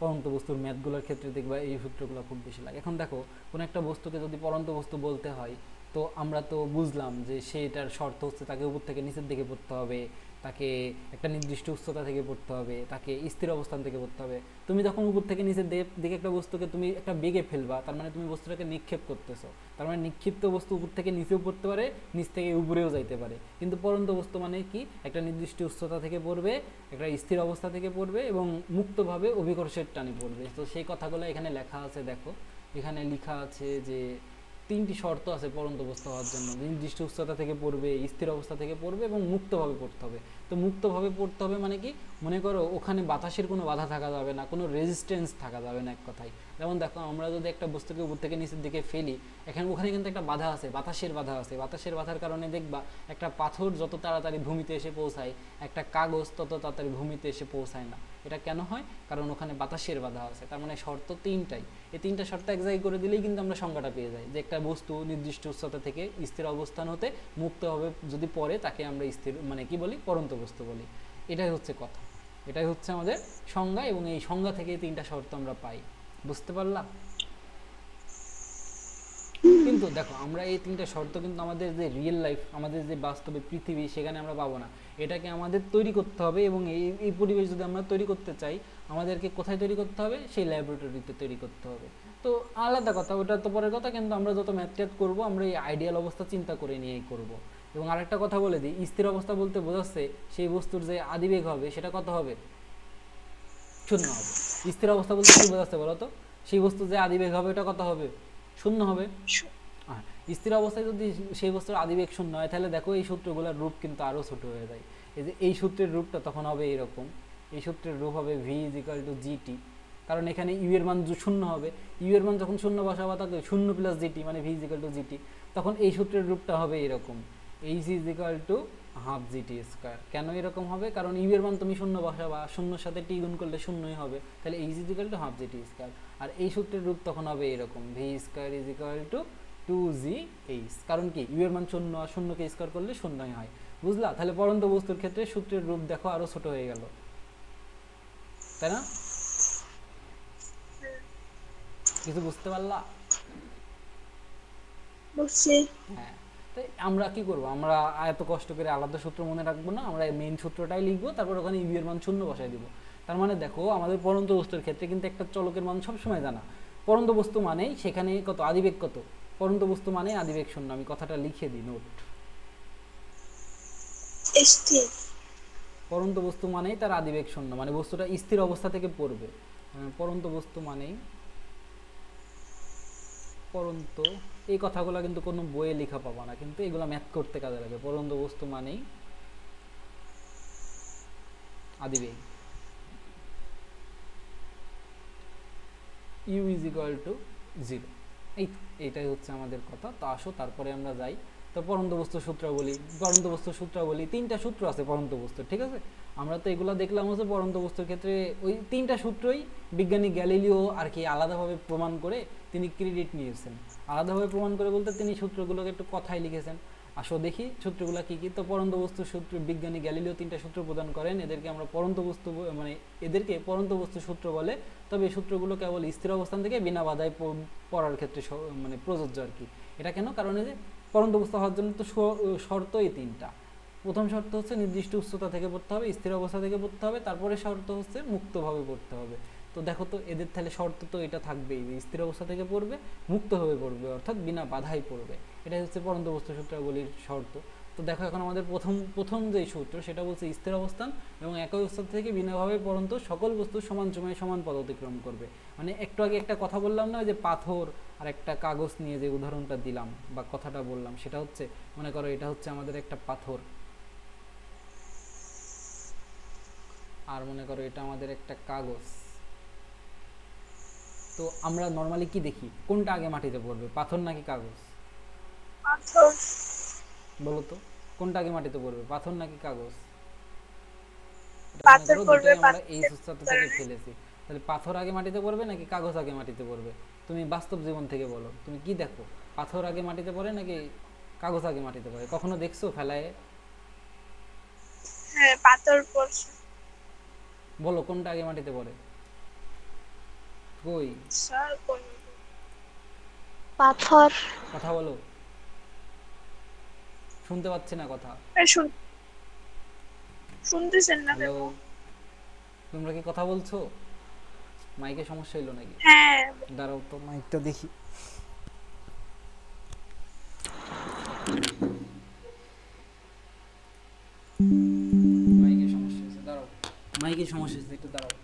পরন্ত বস্তুর ম্যাথগুলোর ক্ষেত্রে দেখবা এই সূত্রগুলো খুব বেশি লাগে। এখন দেখো কোনো একটা বস্তুকে যদি পরন্ত বস্তু বলতে হয়, তো আমরা তো বুঝলাম যে সেটার শর্ত হচ্ছে তাকে উপর থেকে নিচের দিকে পড়তে হবে, তাকে একটা নির্দিষ্ট উচ্চতা থেকে পড়তে হবে, তাকে স্থির অবস্থান থেকে পড়তে হবে। তুমি যখন উপর থেকে নিচের দিকে একটা বস্তুকে তুমি একটা বেগে ফেলবা, তার মানে তুমি বস্তুটাকে নিক্ষেপ করতেছো। তার মানে নিক্ষিপ্ত বস্তু উপর থেকে নিচেও পড়তে পারে, নিচ থেকে উপরেও যাইতে পারে। কিন্তু পরন্ত বস্তু মানে কি? একটা নির্দিষ্ট উচ্চতা থেকে পড়বে, একটা স্থির অবস্থা থেকে পড়বে এবং মুক্তভাবে অভিকর্ষের টানে পড়বে। তো সেই কথাগুলো এখানে লেখা আছে, দেখো এখানে লেখা আছে যে তিনটি শর্ত আছে পরন্ত বস্তু হওয়ার জন্য। নির্দিষ্ট উচ্চতা থেকে পড়বে, স্থির অবস্থা থেকে পড়বে এবং মুক্তভাবে পড়তে হবে। তো মুক্তভাবে পড়তে হবে মানে কি? মনে করো ওখানে বাতাসের কোনো বাধা থাকা যাবে না, কোনো রেজিস্ট্যান্স থাকা যাবে না, এক কথায়। যেমন দেখো আমরা যদি একটা বস্তুকে উপর থেকে নিচের দিকে ফেলি, ওখানে কিন্তু একটা বাধা আছে, বাতাসের বাধা আছে। বাতাসের বাধার কারণে দেখবা একটা পাথর যত তাড়াতাড়ি ভূমিতে এসে পৌঁছায়, একটা কাগজ তত তাড়াতাড়ি ভূমিতে এসে পৌঁছায় না। এটা কেন হয়? কারণ ওখানে বাতাসের বাধা আছে। তার মানে শর্ত তিনটাই। এই তিনটা শর্ত এক জায়গায় করে দিলেই কিন্তু আমরা সংজ্ঞাটা পেয়ে যাই যে একটা বস্তু নির্দিষ্ট উচ্চতা থেকে স্থির অবস্থান হতে মুক্তভাবে যদি পড়ে, তাকে আমরা স্থির মানে কি বলি? পরন্ত বস্তু বলি। এটাই হচ্ছে কথা, এটাই হচ্ছে আমাদের সংজ্ঞা, এবং এই সংজ্ঞা থেকে তিনটা শর্ত আমরা পাই। বুঝতে পারলাম? কিন্তু দেখো আমরা এই তিনটা শর্ত কিন্তু আমাদের যে রিয়েল লাইফ, আমাদের যে বাস্তবে পৃথিবী, সেখানে আমরা পাবো না। এটাকে আমাদের তৈরি করতে হবে, এবং এই পরিবেশ যদি আমরা তৈরি করতে চাই, আমাদেরকে কোথায় তৈরি করতে হবে? সেই ল্যাবরেটরিতে তৈরি করতে হবে। তো আলাদা কথা, ওটা তো পরের কথা। কিন্তু আমরা যত ম্যাথ ট্যাথ করবো, আমরা এই আইডিয়াল অবস্থা চিন্তা করে নিয়েই করব। এবং আরেকটা কথা বলে দিই, স্থির অবস্থা বলতে বোঝাচ্ছে সেই বস্তুর যে আদিবেগ হবে সেটা কত হবে? শূন্য হবে। স্থির অবস্থা বলতে কি বোঝাচ্ছে বলো তো? সেই বস্তুর যে আদিবেগ হবে এটা কত হবে? শূন্য হবে। স্থির অবস্থায় যদি সেই বস্তুর আদিবেগ শূন্য হয়, তাহলে দেখো এই সূত্রগুলোর রূপ কিন্তু আরও ছোট হয়ে যায়। এই যে এই সূত্রের রূপটা তখন হবে এরকম। এই সূত্রের রূপ হবে V is equal to GT, কারণ এখানে ইউ এর মান শূন্য হবে। ইউ এর মান যখন শূন্য বসাবা, তাকে শূন্য প্লাস জিটি মানে V is equal to GT, তখন এই সূত্রের রূপটা হবে এরকম, H is equal to half GT square. কেন এরকম হবে? কারণ ইউ এর মান তুমি শূন্য বসাবা, শূন্যর সাথে টি গুণ করলে শূন্যই হবে, তাহলে H is equal to half GT square. আর এই সূত্রের রূপ তখন হবে এরকম, V square is equal to 2gh। কারণ কি? ইউ এর মান শূন্য, আর শূন্যকে স্কয়ার করলে শূন্যই হয়। বুঝলা? তাহলে পরন্ত বস্তুর ক্ষেত্রে সূত্রের রূপ দেখো আরো ছোট হয়ে গেল, তাই না? কিছু বুঝতে পারলা? বুঝছি। হ্যাঁ। তাই আমরা কি করব, আমরা এত কষ্ট করে আলাদা সূত্র মনে রাখবো না, আমরা মেইন সূত্রটাই লিখবো, তারপর ওখানে ইউ এর মান শূন্য বসাই দিব। তার মানে দেখো আমাদের পরন্ত বস্তুর ক্ষেত্রে কিন্তু একটা চলকের মান সবসময় জানা। পরন্ত বস্তু মানেই সেখানে কত, আদিবেগ কত, পরন্ত বস্তু মানে আদিবেগ শূন্য। আমি কথাটা লিখে দিই, নোট। স্থির। পরন্ত বস্তু মানেই তার আদিবেগ শূন্য, মানে বস্তুটা স্থির অবস্থা থেকে পড়বে। পরন্ত বস্তু মানেই পরন্ত, এই কথাগুলো কিন্তু কোনো বইয়ে লেখা পাবা না, কিন্তু এগুলো ম্যাথ করতে কাজে লাগে। পরন্ত বস্তু মানেই আদিবেগ। U is equal to 0। এইটাই হচ্ছে আমাদের কথা। তো আসো তারপরে আমরা যাই। তো পরন্ত বস্তুর সূত্রাবলী, পরন্ত বস্তুর সূত্রাবলী 3টা সূত্র আছে পরন্ত বস্তুর, ঠিক আছে। আমরা তো এগুলো দেখলাম হচ্ছে পরন্ত বস্তুর ক্ষেত্রে ওই 3টা সূত্রই বিজ্ঞানী গ্যালিলিও আর কি আলাদাভাবে প্রমাণ করে তিনি ক্রেডিট নিয়েছেন। আলাদাভাবে প্রমাণ করে বলতে তিনি সূত্রগুলোকে একটু কথায় লিখেছেন। আসো দেখি সূত্রগুলো কি কি। তো পরন্ত বস্তুর সূত্র বিজ্ঞানী গ্যালিলিও 3টা সূত্র প্রদান করেন, এদেরকে আমরা পরন্ত বস্তু মানে এদেরকে পরন্ত বস্তু সূত্র বলে। তবে এই সূত্রগুলো কেবল স্থির অবস্থান থেকে বিনা বাধায় পড়ার ক্ষেত্রে মানে প্রযোজ্য আর কি। এটা কেন, কারণ এই যে পরন্ত বস্তু হওয়ার জন্য তো শর্ত এই 3টা। প্রথম শর্ত হচ্ছে নির্দিষ্ট উচ্চতা থেকে পড়তে হবে, স্থির অবস্থা থেকে পড়তে হবে, তারপরে শর্ত হচ্ছে মুক্তভাবে পড়তে হবে। তো দেখো তো এদের তাহলে শর্ত তো এটা থাকবেই, স্থির অবস্থা থেকে পড়বে, মুক্তভাবে পড়বে, অর্থাৎ বিনা বাধাই পড়বে। এটাই হচ্ছে পরন্ত বস্তু সূত্রাবলীর শর্ত। তো দেখো এখন আমাদের প্রথম যে সূত্র সেটা বলছে স্থির অবস্থান এবং একই অবস্থান থেকে বিনাভাবে পরন্ত সকল বস্তু সমান সময়ে সমান পথ অতিক্রম করবে। মানে একটু আগে একটা কথা বললাম না, যে পাথর আর একটা কাগজ নিয়ে যে উদাহরণটা দিলাম বা কথাটা বললাম, সেটা হচ্ছে মনে করো এটা হচ্ছে আমাদের একটা পাথর, আর মনে করো এটা আমাদের একটা কাগজ। তো আমরা নর্মালি কি দেখি, কোনটা আগে মাটিতে পড়বে, পাথর নাকি কাগজ? পাথর। বলো তো কোনটা আগে মাটিতে পড়বে, পাথর নাকি কাগজ? পাথর পড়বে, আমরা এই উচ্চতা থেকে ফেলেছি, তাহলে পাথর আগে মাটিতে পড়বে নাকি কাগজ আগে মাটিতে পড়বে? তুমি বাস্তব জীবন থেকে বলো, তুমি কি দেখো, পাথর আগে মাটিতে পড়ে নাকি কাগজ আগে মাটিতে পড়ে? কখনো দেখছো ফেলায়? হ্যাঁ, পাথর পড়ছে। বলো কোনটা আগে মাটিতে পড়ে? কই স্যার কোন পাথর। কথা বলো, শুনতে পাচ্ছি না কথা। শুনতেছেন না কেন? হ্যালো, তোমরা কি কথা বলছো? মাইকে সমস্যা হইলো নাকি? হ্যাঁ, দাঁড়াও তো মাইকটা দেখি। মাইকে সমস্যা হয়েছে, দাঁড়াও, মাইকে সমস্যা হয়েছে, একটু দাঁড়াও।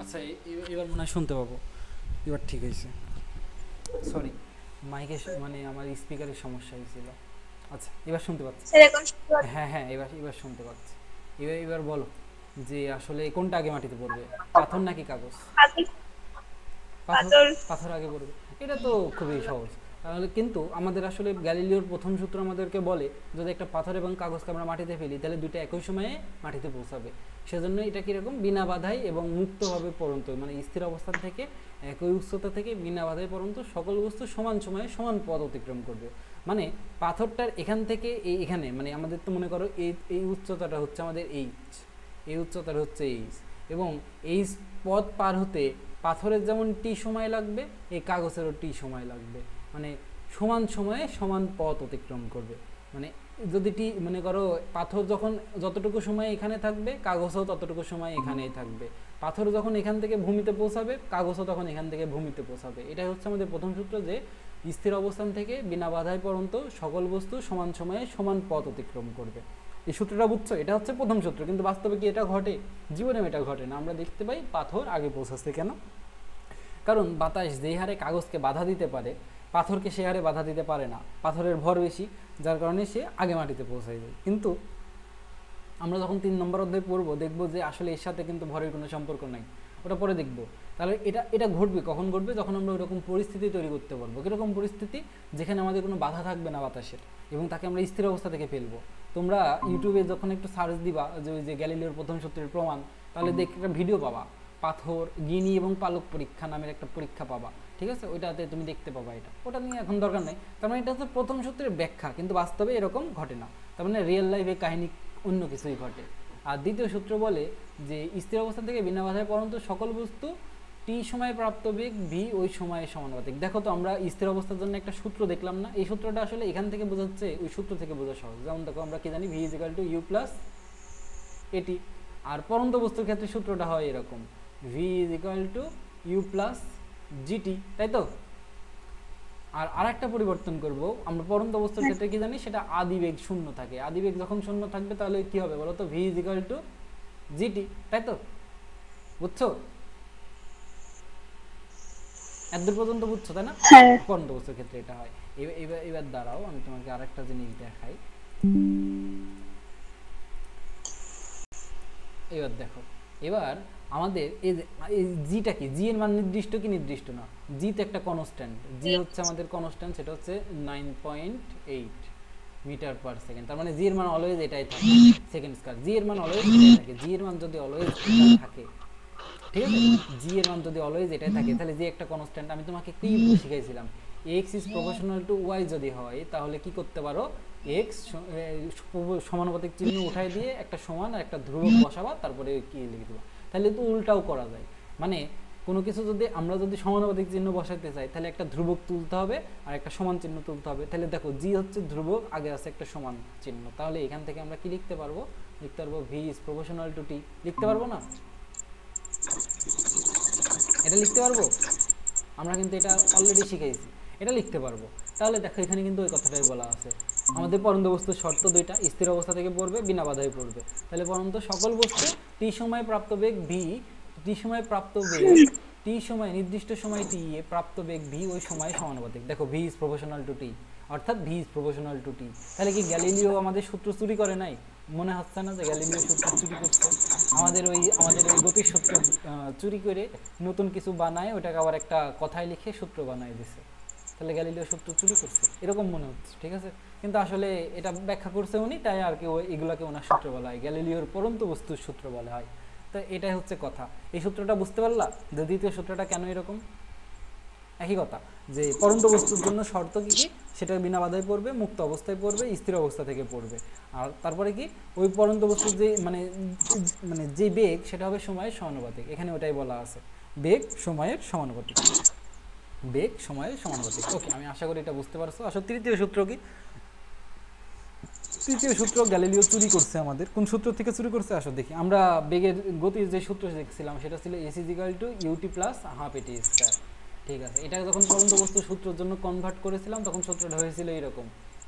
আচ্ছা এবার মনে হয় শুনতে পাবো, এবার ঠিক হয়েছে। সরি, মাইকে মানে আমার স্পিকারের সমস্যা হয়েছিল। আচ্ছা এবার শুনতে পাচ্ছি। হ্যাঁ হ্যাঁ, এবার শুনতে পাচ্ছি। এবার বলো যে আসলে কোনটা আগে মাটিতে পড়বে, পাথর নাকি কাগজ? পাথর আগে পড়বে, এটা তো খুবই সহজ। তাহলে কিন্তু আমাদের আসলে গ্যালিলিওর প্রথম সূত্র আমাদেরকে বলে যদি একটা পাথর এবং কাগজকে আমরা মাটিতে ফেলি তাহলে দুইটা একই সময়ে মাটিতে পৌঁছাবে। সেজন্য এটা কিরকম, বিনা বাধাই এবং মুক্তভাবে পড়ন্ত, মানে স্থির অবস্থান থেকে একই উচ্চতা থেকে বিনা বাধাই পড়ন্ত সকল বস্তু সমান সময়ে সমান পথ অতিক্রম করবে। মানে পাথরটার এখান থেকে এখানে, মানে আমাদের তো মনে করো এই উচ্চতাটা হচ্ছে আমাদের এইচ, এই উচ্চতাটা হচ্ছে এইচ, এবং এই পথ পার হতে পাথরের যেমন টি সময় লাগবে এই কাগজেরও টি সময় লাগবে। মানে সমান সময়ে সমান পথ অতিক্রম করবে। মানে যদি টি মনে করো পাথর যখন যতটুকু সময় এখানে থাকবে কাগজও ততটুকু সময় এখানেই থাকবে। পাথর যখন এখান থেকে ভূমিতে পৌঁছাবে কাগজও তখন এখান থেকে ভূমিতে পৌঁছাবে। এটাই হচ্ছে আমাদের প্রথম সূত্র, যে স্থির অবস্থান থেকে বিনা বাধায় পর্যন্ত সকল বস্তু সমান সময়ে সমান পথ অতিক্রম করবে। এই সূত্রটা বুঝছো? এটা হচ্ছে প্রথম সূত্র, কিন্তু বাস্তবে কি এটা ঘটে? জীবনে এটা ঘটে না। আমরা দেখতে পাই পাথর আগে পৌঁছাচ্ছে। কেন? কারণ বাতাস যেই হারে কাগজকে বাধা দিতে পারে পাথরকে সে হারে বাধা দিতে পারে না। পাথরের ভর বেশি, যার কারণে সে আগে মাটিতে পৌঁছায় যায়। কিন্তু আমরা যখন 3 নম্বর অধ্যায় পড়বো দেখবো যে আসলে এর সাথে কিন্তু ভরের কোনো সম্পর্ক নাই, ওটা পরে দেখবো। তাহলে এটা ঘটবে কখন? ঘটবে যখন আমরা ওইরকম পরিস্থিতি তৈরি করতে পারবো। কীরকম পরিস্থিতি? যেখানে আমাদের কোনো বাধা থাকবে না বাতাসের, এবং তাকে আমরা স্থির অবস্থা থেকে ফেলবো। তোমরা ইউটিউবে যখন একটু সার্চ দিবা যে ওই যে গ্যালিলিওর প্রথম সূত্রের প্রমাণ, তাহলে দেখে একটা ভিডিও পাবা, পাথর গিনি এবং পালক পরীক্ষা নামের একটা পরীক্ষা পাবা। ঠিক আছে, ওইটাতে তুমি দেখতে পাবা। এটা ওটা নিয়ে এখন দরকার নেই। তার মানে এটা হচ্ছে প্রথম সূত্রের ব্যাখ্যা, কিন্তু বাস্তবে এরকম ঘটে না। তার মানে রিয়েল লাইফে কাহিনী অন্য কিছুই ঘটে। আর দ্বিতীয় সূত্র বলে যে স্থির অবস্থা থেকে বিনা বাধায় পরন্ত সকল বস্তু টি সময়ে প্রাপ্ত বেগ ভি ওই সময়ে সমানুপাতিক। দেখো তো আমরা স্থির অবস্থার জন্য একটা সূত্র দেখলাম না, এই সূত্রটা আসলে এখান থেকে বোঝাচ্ছে ওই সূত্র থেকে বোঝা সহজ। যেমন দেখো আমরা কি জানি, V is equal to you plus AT. আর পরন্ত বস্তুর ক্ষেত্রে সূত্রটা হয় এরকম, V is equal to you plus GT, তাই তো। আর আরেকটা পরিবর্তন করব আমরা, পরন্ত বস্তুর ক্ষেত্রে কি জানি, সেটা আদিবেগ শূন্য থাকে। আদিবেগ যখন শূন্য থাকবে তাহলে কি হবে বলো তো, V is equal to GT, তাই তো। বুঝছো? এতদূর পর্যন্ত বুঝছো, তাই না? হ্যাঁ। পরন্ত বস্তুর ক্ষেত্রে এটা হয়। এবার এবার দাঁড়াও, আমি তোমাকে আরেকটা জিনিস দেখাই। এবার দেখো, এবার আমাদের এই জিটা কি, জি এর মান নির্দিষ্ট কি নির্দিষ্ট না? জি তো একটা কনস্ট্যান্ট, জি হচ্ছে আমাদের কনস্ট্যান্ট, সেটা হচ্ছে 9.8 মিটার পার সেকেন্ড। তার মানে জি এর মান অলওয়েজ এটাই থাকে, সেকেন্ড স্কয়ার। জি এর মান অলওয়েজ এটাই থাকে, জি এর মান যদি অলওয়েজ এটা থাকে, ঠিক আছে, জি এর মান যদি অলওয়েজ এটাই থাকে, তাহলে জি একটা কনস্ট্যান্ট। আমি তোমাকে কি শিখাইছিলাম, X is proportional to Y যদি হয়, তাহলে কি করতে পারো, এক্স সমানুপাতিক চিহ্ন উঠাই দিয়ে একটা সমান আর একটা ধ্রুবক বসাবা, তারপরে কি লিখে দেবা। তাহলে তো উল্টাও করা যায়, মানে কোনো কিছু যদি আমরা যদি সমানুপাতিক চিহ্ন বসাতে চাই, তাহলে একটা ধ্রুবক তুলতে হবে আর একটা সমান চিহ্ন তুলতে হবে। তাহলে দেখো, জি হচ্ছে ধ্রুবক, আগে আছে একটা সমান চিহ্ন, তাহলে এখান থেকে আমরা কি লিখতে পারবো, লিখতে পারবো ভি ইজ প্রপোর্শনাল টু টি। লিখতে পারবো না? এটা লিখতে পারবো, আমরা কিন্তু এটা অলরেডি শিখেছি, এটা লিখতে পারবো। তাহলে দেখো, এখানে কিন্তু ওই কথাটাই বলা আছে, আমাদের পরন্ত বস্তুর শর্ত দুইটা, স্থির অবস্থা থেকে পড়বে, বিনা বাধায় পড়বে। তাহলে পরন্ত সকল বস্তু টি সময় প্রাপ্ত বেগ ভি, টি সময় প্রাপ্ত বেগ, টি সময় নির্দিষ্ট সময় টি এ প্রাপ্ত বেগ ভি ওই সময়ে সমানুপাতিক। দেখো, ভি ইজ প্রপোর্শনাল টু টি, অর্থাৎ ভি ইজ প্রপোর্শনাল টু টি। তাহলে কি গ্যালিলিও আমাদের সূত্র চুরি করে নাই? মনে হচ্ছে না যে গ্যালিলিও সূত্র চুরি করছে? আমাদের ওই গতির সূত্র চুরি করে নতুন কিছু বানায়, ওটাকে আবার একটা কথায় লিখে সূত্র বানায় দিছে। তাহলে গ্যালিলিও সূত্র চুরি করছে এরকম মনে হচ্ছে, ঠিক আছে। কিন্তু আসলে এটা ব্যাখ্যা করছে উনি, তাই আর কি এগুলাকে ওনার সূত্র বলা হয়, গ্যালিলিওর পরন্ত বস্তুর সূত্র বলা হয়। তো এটাই হচ্ছে কথা। এই সূত্রটা বুঝতে পারলা যে দ্বিতীয় সূত্রটা কেন এরকম? একই কথা, যে পরন্ত বস্তুর জন্য শর্ত কি কি, সেটা বিনা বাধায় পড়বে, মুক্ত অবস্থায় পড়বে, স্থির অবস্থা থেকে পড়বে। আর তারপরে কি, ওই পরন্ত বস্তুর যে মানে মানে যে বেগ, সেটা হবে সময়ের সমানুপাতিক। এখানে ওটাই বলা আছে, বেগ সময়ের সমানুপাতিক, বেগ সময়ের সমানুপাতিক। ওকে, আমি আশা করি এটা বুঝতে পারছো। আসলে তৃতীয় সূত্র কি, তৃতীয় সূত্র গ্যালিলিও চুরি করছে আমাদের। কোন সূত্র থেকে চুরি করছে আসো দেখি। আমরা বেগের গতির যে সূত্র দেখছিলাম, সেটা ছিল S is equal to UT plus half AT square, ঠিক আছে। এটা যখন পরন্ত বস্তু সূত্রের জন্য কনভার্ট করেছিলাম, তখন সূত্রটা হয়েছিল এরকম,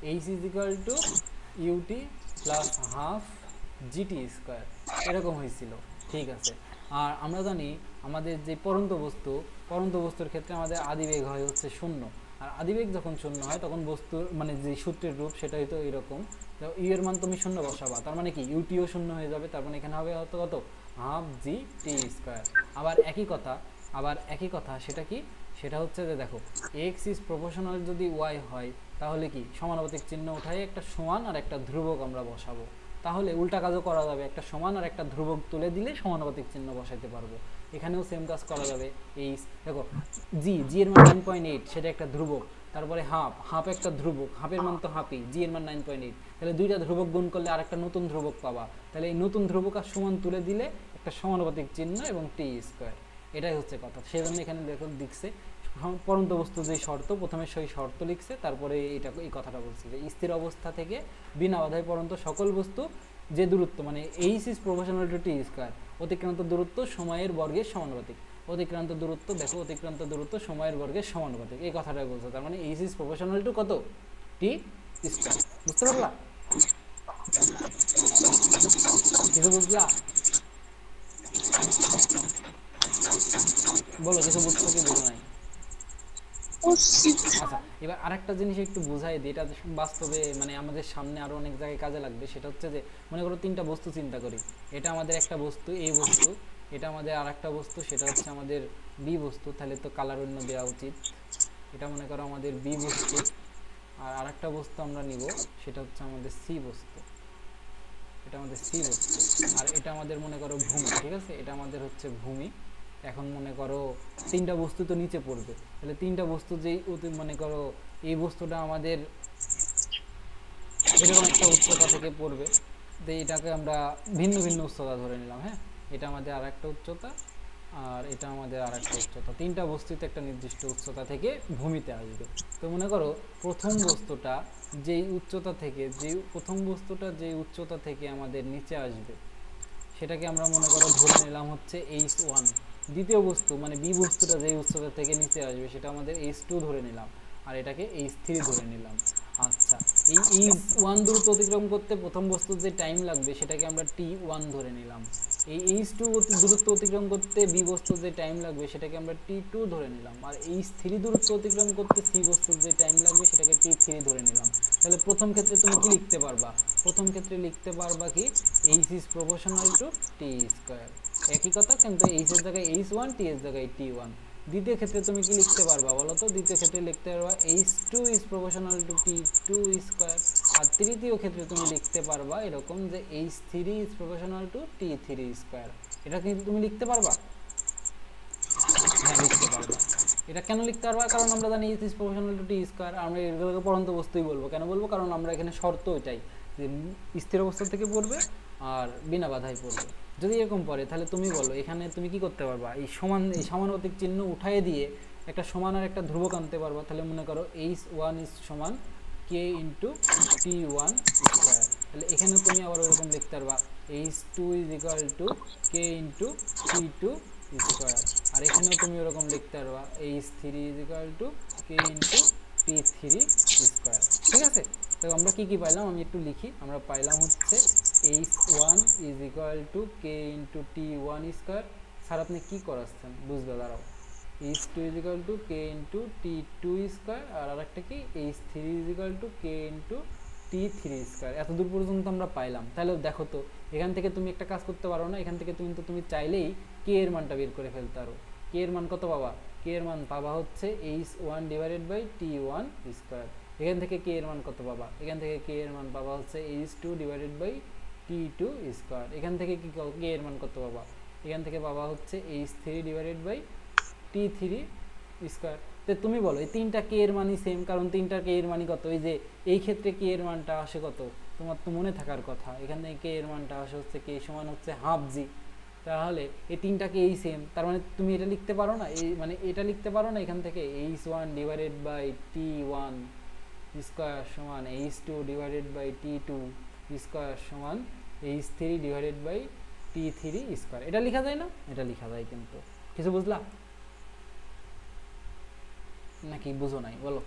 H is equal to UT plus half GT square, এরকম হয়েছিল, ঠিক আছে। আর আমরা জানি আমাদের যে পরন্ত বস্তুর ক্ষেত্রে আমাদের আদিবেগ হয় হচ্ছে শূন্য। আর আদিবেগ যখন শূন্য হয়, তখন বস্তুর মানে যে সূত্রের রূপ, সেটা হয়তো এরকম, ইউ এর মান তুমি শূন্য বসাবা, তার মানে কি ইউটিও শূন্য হয়ে যাবে, তার মানে এখানে হবে হয়তো কত, হাফ জি টি স্কয়ার। আবার একই কথা, সেটা কি, সেটা হচ্ছে যে দেখো, এক্স ইজ প্রপোর্শনাল যদি ওয়াই হয়, তাহলে কি সমানুপাতিক চিহ্ন উঠাই একটা সমান আর একটা ধ্রুবক আমরা বসাবো। তাহলে উল্টা কাজও করা যাবে, একটা সমান আর একটা ধ্রুবক তুলে দিলে সমানুপাতিক চিহ্ন বসাইতে পারবো। এখানেও সেম কাজ করা যাবে। এই দেখো, জি এর মান 9.8, সেটা একটা ধ্রুবক। তারপরে হাফ একটা ধ্রুবক, হাফের মান তো হাফই, জি এর মান 9.8, তাহলে দুইটা ধ্রুবক গুণ করলে আরেকটা নতুন ধ্রুবক পাবা। তাহলে এই নতুন ধ্রুবক আর সমান তুলে দিলে একটা সমানুপাতিক চিহ্ন এবং টি স্কয়ার, এটাই হচ্ছে কথা। সেই জন্য এখানে দেখো লিখছে পরন্ত বস্তু যে শর্ত, প্রথমে সেই শর্ত লিখছে, তারপরে এই কথাটা বলছে যে স্থির অবস্থা থেকে বিনা বাধায় পরন্ত সকল বস্তু যে দূরত্ব, মানে H is proportional two T square, অতিক্রান্ত দূরত্ব সময়ের বর্গের সমানুপাতিক। অতিক্রান্ত দূরত্ব, দেখো অতিক্রান্ত দূরত্ব সময়ের বর্গের সমানুপাতিক, এই কথাটাই বলছে। তার মানে এইচ ইজ প্রপোর্শনাল টু কত, টি স্কয়ার। বুঝতে পারলা? কিছু বুঝলা? বলো, কিছু বুঝছো কি বুঝো নাই? আচ্ছা, এবার আরেকটা জিনিস একটু বুঝাই দিই, এটা বাস্তবে মানে আমাদের সামনে আরো অনেক জায়গায় কাজে লাগবে। সেটা হচ্ছে যে, মনে করো তিনটা বস্তু চিন্তা করি, এটা আমাদের একটা বস্তু এ বস্তু, এটা আমাদের আর একটা বস্তু, সেটা হচ্ছে আমাদের বি বস্তু। তাহলে তো কালার অন্য দেওয়া উচিত। এটা মনে করো আমাদের বি বস্তু, আর আরেকটা বস্তু আমরা নিব, সেটা হচ্ছে আমাদের সি বস্তু, এটা আমাদের সি বস্তু। আর এটা আমাদের মনে করো ভূমি, ঠিক আছে, এটা আমাদের হচ্ছে ভূমি, এখন মনে করো তিনটা বস্তু তো নিচে পড়বে, তাহলে তিনটা বস্তু যেই মনে করো এই বস্তুটা আমাদের এরকম একটা উচ্চতা থেকে পড়বে, তো এটাকে আমরা ভিন্ন ভিন্ন উচ্চতা ধরে নিলাম। হ্যাঁ, এটা আমাদের আর একটা উচ্চতা, আর এটা আমাদের আর একটা উচ্চতা। তিনটা বস্তুতে একটা নির্দিষ্ট উচ্চতা থেকে ভূমিতে আসবে। তো মনে করো প্রথম বস্তুটা যেই উচ্চতা থেকে যেই উচ্চতা থেকে আমাদের নিচে আসবে সেটাকে আমরা মনে করো ধরে নিলাম হচ্ছে h1। দ্বিতীয় বস্তু মানে বি বস্তুটা যেই উচ্চতা থেকে নিচে আসবে সেটা আমাদের h2 ধরে নিলাম, আর এটাকে h3 ধরে নিলাম। আচ্ছা, এই h1 দূরত্ব অতিক্রম করতে প্রথম বস্তুর যে টাইম লাগবে সেটাকে আমরা t1 ধরে নিলাম। এই h2 দূরত্ব অতিক্রম করতে বি বস্তুর যে টাইম লাগবে সেটাকে আমরা t2 ধরে নিলাম, আর h3 দূরত্ব অতিক্রম করতে সি বস্তুর যে টাইম লাগবে সেটাকে t3 ধরে নিলাম। তাহলে প্রথম ক্ষেত্রে তুমি কি লিখতে পারবা? প্রথম ক্ষেত্রে লিখতে পারবা কি h is proportional to t square, একই কথা, কিন্তু h এর জায়গায় h1, t এর জায়গায় t1। দ্বিতীয় ক্ষেত্রে তুমি কি লিখতে পারবা বলো তো? দ্বিতীয় ক্ষেত্রে লিখতে পারবা h2 is proportional to t2 square. আর তৃতীয় ক্ষেত্রে তুমি লিখতে পারবা এরকম যে h3 is proportional to t3 square. এটা কিন্তু তুমি লিখতে পারবা? হ্যাঁ, লিখতে পারবা। এটা কেন লিখতে পারবা? কারণ আমরা জানি h is proportional to t square. আমরা এগুলোকে পরন্ত বস্তুই বলবো। কেন বলবো? কারণ আমরা এখানে শর্ত এটাই যে স্থির অবস্থা থেকে পড়বে আর বিনা বাধায় পড়বে। যদি এরকম পড়ে তাহলে তুমি বলো এখানে তুমি কি করতে পারবা? এই সমানুপাতিক চিহ্ন উঠায়ে দিয়ে একটা সমান আর একটা ধ্রুবক আনতে পারবা। তাহলে মনে করো h1 is সমান k ইন্টু t1 স্কয়ার। তাহলে এখানেও তুমি আবার ওইরকম লিখতে পারবা h2 is equal to k into t2 square. আর এখানেও তুমি ওরকম লিখতে পারবা h3 is equal to k into t3 square. ঠিক আছে? তো আমরা কি কি পাইলাম আমি একটু লিখি। আমরা পাইলাম হচ্ছে h1 is equal to k into t1 square. Sir আপনি কি করাচ্ছেন বুঝবে, দাঁড়াও। h2 is equal to k into t2 square, আর আরেকটা কি h3 is equal to k into t3 square. এতদূর পর্যন্ত আমরা পাইলাম। তাহলে দেখো তো এখান থেকে তুমি একটা কাজ করতে পারো না? এখান থেকে তুমি চাইলেই k এর মানটা বের করে ফেলতে পারো। k এর মান কত পাবা? k এর মান পাবা হচ্ছে h1 divided by t1 square. এখান থেকে k এর মান কত পাবা? এখান থেকে k এর মান পাবা হচ্ছে h2 divided by t2 square. এখান থেকে কি k এর মান কত পাবা? এখান থেকে পাবা হচ্ছে h3 divided by t3 square. তো তুমি বলো এই তিনটা k এর মানই সেম, কারণ তিনটা k এর মানই কত? এই যে এই ক্ষেত্রে k এর মানটা আসে কত? তোমার তো মনে থাকার কথা, এখান থেকে k এর মানটা আসে হচ্ছে k সমান হচ্ছে হাফ জি। তাহলে এই তিনটা k এই সেম, তার মানে তুমি এটা লিখতে পারো না, এই মানে এটা লিখতে পারো না এখান থেকে h1 divided by t1 square সমান h2 divided by t2 square সমান h3 divided by t3 square. এটা লেখা যায় না? এটা লেখা যায়। কিন্তু কিছু বুঝলা নাকি বুঝো নাই বলো?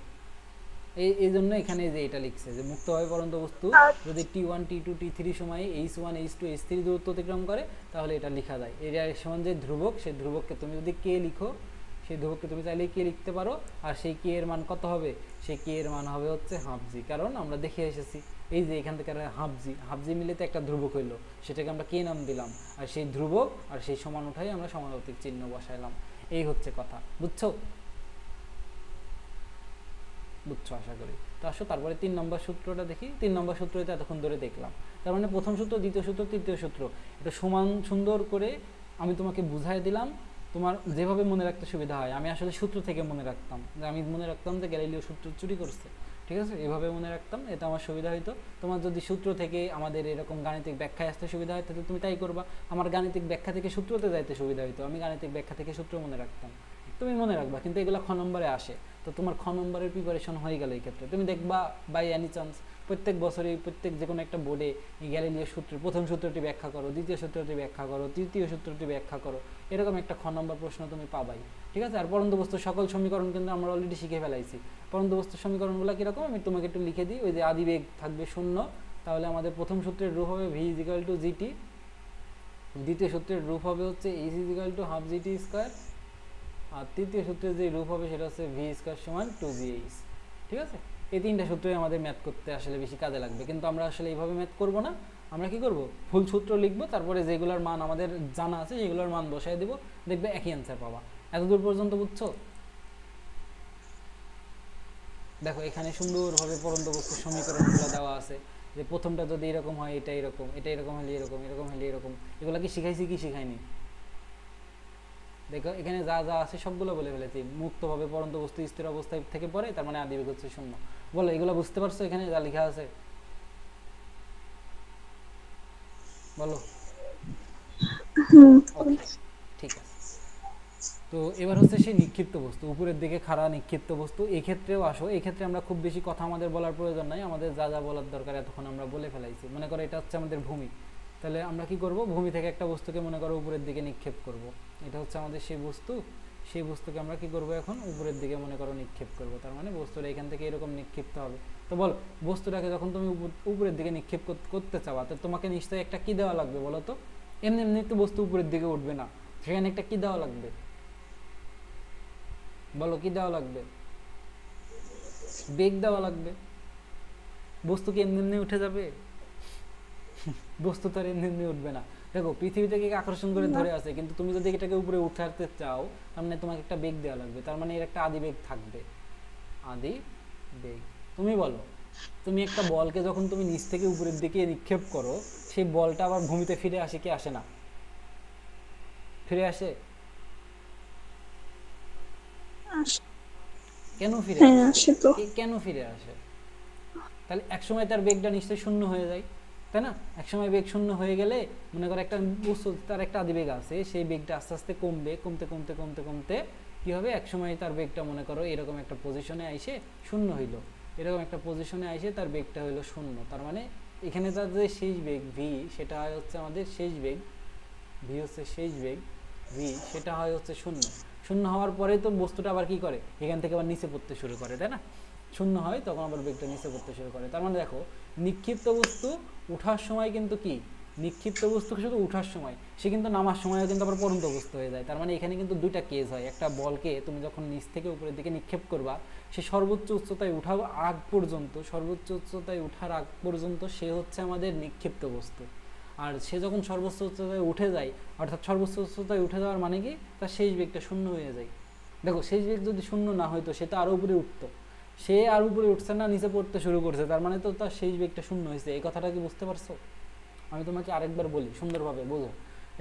এই জন্য এখানে যে এটা লিখছে যে মুক্তভাবে পরন্ত বস্তু যদি t1 t2 t3 সময়ে h1 h2 h3 দূরত্ব অতিক্রম করে তাহলে এটা লেখা যায়। এর সমান যে ধ্রুবক, সেই ধ্রুবককে তুমি যদি k লিখো, সেই ধ্রুবককে তুমি চাইলে k লিখতে পারো। আর সেই k এর মান কত হবে? সেই k এর মান হবে হচ্ছে হাফ জি, কারণ আমরা দেখে এসেছি এই যে এখান থেকে হাফ জি মিলে তো একটা ধ্রুবক হইলো, সেটাকে আমরা k নাম দিলাম। আর সেই ধ্রুবক আর সেই সমান উঠাই আমরা সমানুপাতিক চিহ্ন বসাইলাম। এই হচ্ছে কথা, বুঝছো? বুঝছো আশা করি। তো আসো তারপরে 3 নম্বর সূত্রটা দেখি। 3 নম্বর সূত্রটা এতক্ষণ ধরে দেখলাম। তার মানে প্রথম সূত্র, দ্বিতীয় সূত্র, তৃতীয় সূত্র এটা সমান সুন্দর করে আমি তোমাকে বুঝাই দিলাম। তোমার যেভাবে মনে রাখতে সুবিধা হয়। আমি আসলে সূত্র থেকে মনে রাখতাম, যে আমি মনে রাখতাম যে গ্যালিলিও সূত্র চুরি করছে, ঠিক আছে, এভাবে মনে রাখতাম, এটা আমার সুবিধা হইতো। তোমার যদি সূত্র থেকে আমাদের এরকম গাণিতিক ব্যাখ্যায় আসতে সুবিধা হয় তাহলে তুমি তাই করবা। আমার গাণিতিক ব্যাখ্যা থেকে সূত্রতে যাইতে সুবিধা হইতো, আমি গাণিতিক ব্যাখ্যা থেকে সূত্র মনে রাখতাম। তুমি মনে রাখবা, কিন্তু এগুলো খ নম্বরে আসে। তো তোমার খ নম্বরের প্রিপারেশন হয়ে গেল এই ক্ষেত্রে। তুমি দেখবা বাই এনি চান্স প্রত্যেক বছরই প্রত্যেক যে কোনো একটা বোর্ডে গ্যালিলিও সূত্রের প্রথম সূত্রটি ব্যাখ্যা করো, দ্বিতীয় সূত্রটি ব্যাখ্যা করো, তৃতীয় সূত্রটি ব্যাখ্যা করো, এরকম একটা খ নম্বর প্রশ্ন তুমি পাবাই, ঠিক আছে। আর পরন্ত বস্তুর সকল সমীকরণ কিন্তু আমরা অলরেডি শিখে ফেলাইছি। পরন্ত বস্তুর সমীকরণগুলো কীরকম আমি তোমাকে একটু লিখে দিই। ওই যে আদিবেগ থাকবে 0, তাহলে আমাদের প্রথম সূত্রের রূপ হবে v is equal to gt, দ্বিতীয় সূত্রের রূপ হবে হচ্ছে h is equal to half gt square, আর তৃতীয় সূত্রের যে রূপ হবে সেটা হচ্ছে v স্কয়ার সমান 2gh, ঠিক আছে। এই তিনটা সূত্রই আমাদের ম্যাথ করতে আসলে বেশি কাজে লাগবে, কিন্তু আমরা আসলে এইভাবে ম্যাথ করব না। আমরা কি করব, ফুল সূত্র লিখবো, তারপরে যেগুলোর মান আমাদের জানা আছে সেগুলোর মান বসাই দেবো, দেখবে একই অ্যান্সার পাবা। এতদূর পর্যন্ত বুঝছো? দেখো এখানে সুন্দরভাবে পরন্ত বস্তুর সমীকরণগুলো দেওয়া আছে, যে প্রথমটা যদি এরকম হয় এটা এরকম, এটা এরকম হলে এরকম, এরকম হলে এরকম। এগুলো কি শিখাইছি কি শিখাইনি? দেখো এখানে যা যা আছে সবগুলো বলে ফেলেছি। মুক্তভাবে পড়ন্ত বস্তু স্থির অবস্থায় থেকে পড়ে, তার মানে আদিবেগ হচ্ছে শূন্য। বলো এগুলো বুঝতে পারছো এখানে যা লেখা আছে? বলো। হুম। ওকে, ঠিক আছে। তো এবার হচ্ছে সেই নিক্ষিপ্ত বস্তু, উপরের দিকে খাড়া নিক্ষিপ্ত বস্তু। এই ক্ষেত্রেও আসো, এই ক্ষেত্রে আমরা খুব বেশি কথা আমাদের বলার প্রয়োজন নাই, আমাদের যা যা বলার দরকার এতক্ষণ আমরা বলে ফেলাইছি। মনে করো এটা হচ্ছে আমাদের ভূমি, তাহলে আমরা কি করব, ভূমি থেকে একটা বস্তুকে মনে করো উপরের দিকে নিক্ষেপ করব। এটা হচ্ছে আমাদের সেই বস্তু, সেই বস্তুকে আমরা কি করব এখন উপরের দিকে মনে করো নিক্ষেপ করব। তার মানে বস্তুটা এখান থেকে এরকম নিক্ষিপ্ত হবে। তো বলো বস্তুটাকে যখন তুমি উপরের দিকে নিক্ষেপ করতে চাও, তো তোমাকে নিশ্চয়ই একটা কি দেওয়া লাগবে বলো তো? এমনি এমনি তো বস্তু উপরের দিকে উঠবে না, সেখানে একটা কি দেওয়া লাগবে? বলো কি দেওয়া লাগবে? বেগ দেওয়া লাগবে। বস্তু কি এমনি এমনি উঠে যাবে? বস্তু তো আর এমনি এমনি উঠবে না। দেখো পৃথিবী থেকে আকর্ষণ করে ধরে আছে, কিন্তু তুমি যদি এটাকে উপরে উঠাতে চাও, তার মানে তোমাকে একটা বেগ দেওয়া লাগবে। তার মানে এর একটা আদি বেগ থাকবে, আদি বেগ। তুমি বলো, তুমি একটা বলকে যখন তুমি নিচ থেকে উপরের দিকে নিক্ষেপ করো, সেই বলটা আবার ভূমিতে ফিরে আসে কি আসে না? ফিরে আসে। কেন ফিরে হ্যাঁ আসে? আসে তো। কেন ফিরে আসে? তাহলে একসময় তার বেগটা নিশ্চয়ই শূন্য হয়ে যায়, তাই না? একসময় বেগ শূন্য হয়ে গেলে মনে করো একটা বস্তু, তার একটা আদিবেগ আছে, সেই বেগটা আস্তে আস্তে কমবে, কমতে কমতে কমতে কমতে কি হবে, একসময় তার বেগটা মনে করো এরকম একটা পজিশনে আইসে শূন্য হইল। এরকম একটা পজিশনে আইসে তার বেগটা হইলো শূন্য। তার মানে এখানে তার যে শেষ বেগ ভি, সেটা হচ্ছে আমাদের শেষ বেগ, ভি হচ্ছে শেষ বেগ, ভি সেটা হচ্ছে শূন্য। শূন্য হওয়ার পরে তো বস্তুটা আবার কি করে, এখান থেকে আবার নিচে পড়তে শুরু করে, তাই না? শূন্য হয় তখন আবার বেগটা নিচে পড়তে শুরু করে। তার মানে দেখো নিক্ষিপ্ত বস্তু উঠার সময় কিন্তু কি, নিক্ষিপ্ত বস্তু শুধু উঠার সময়, সে কিন্তু নামার সময়ও কিন্তু আবার পড়ন্ত বস্তু হয়ে যায়। তার মানে এখানে কিন্তু দুইটা কেস হয়। একটা বলকে তুমি যখন নিচ থেকে উপরের দিকে নিক্ষেপ করবা, সে সর্বোচ্চ উচ্চতায় উঠার আগ পর্যন্ত, সর্বোচ্চ উচ্চতায় উঠার আগ পর্যন্ত সে হচ্ছে আমাদের নিক্ষিপ্ত বস্তু। আর সে যখন সর্বোচ্চ উচ্চতায় উঠে যায়, অর্থাৎ সর্বোচ্চ উচ্চতায় উঠে যাওয়ার মানে কি, তার শেষ বেগটা শূন্য হয়ে যায়। দেখো শেষ বেগ যদি শূন্য না হইতো, সে তো আরো উপরে উঠতো, সে আর উপরে উঠছে না, নিচে পড়তে শুরু করছে, তার মানে তো তার শেষ বেগটা শূন্য হয়েছে। এই কথাটা কি বুঝতে পারছো? আমি তোমাকে আরেকবার বলি সুন্দরভাবে বোঝো।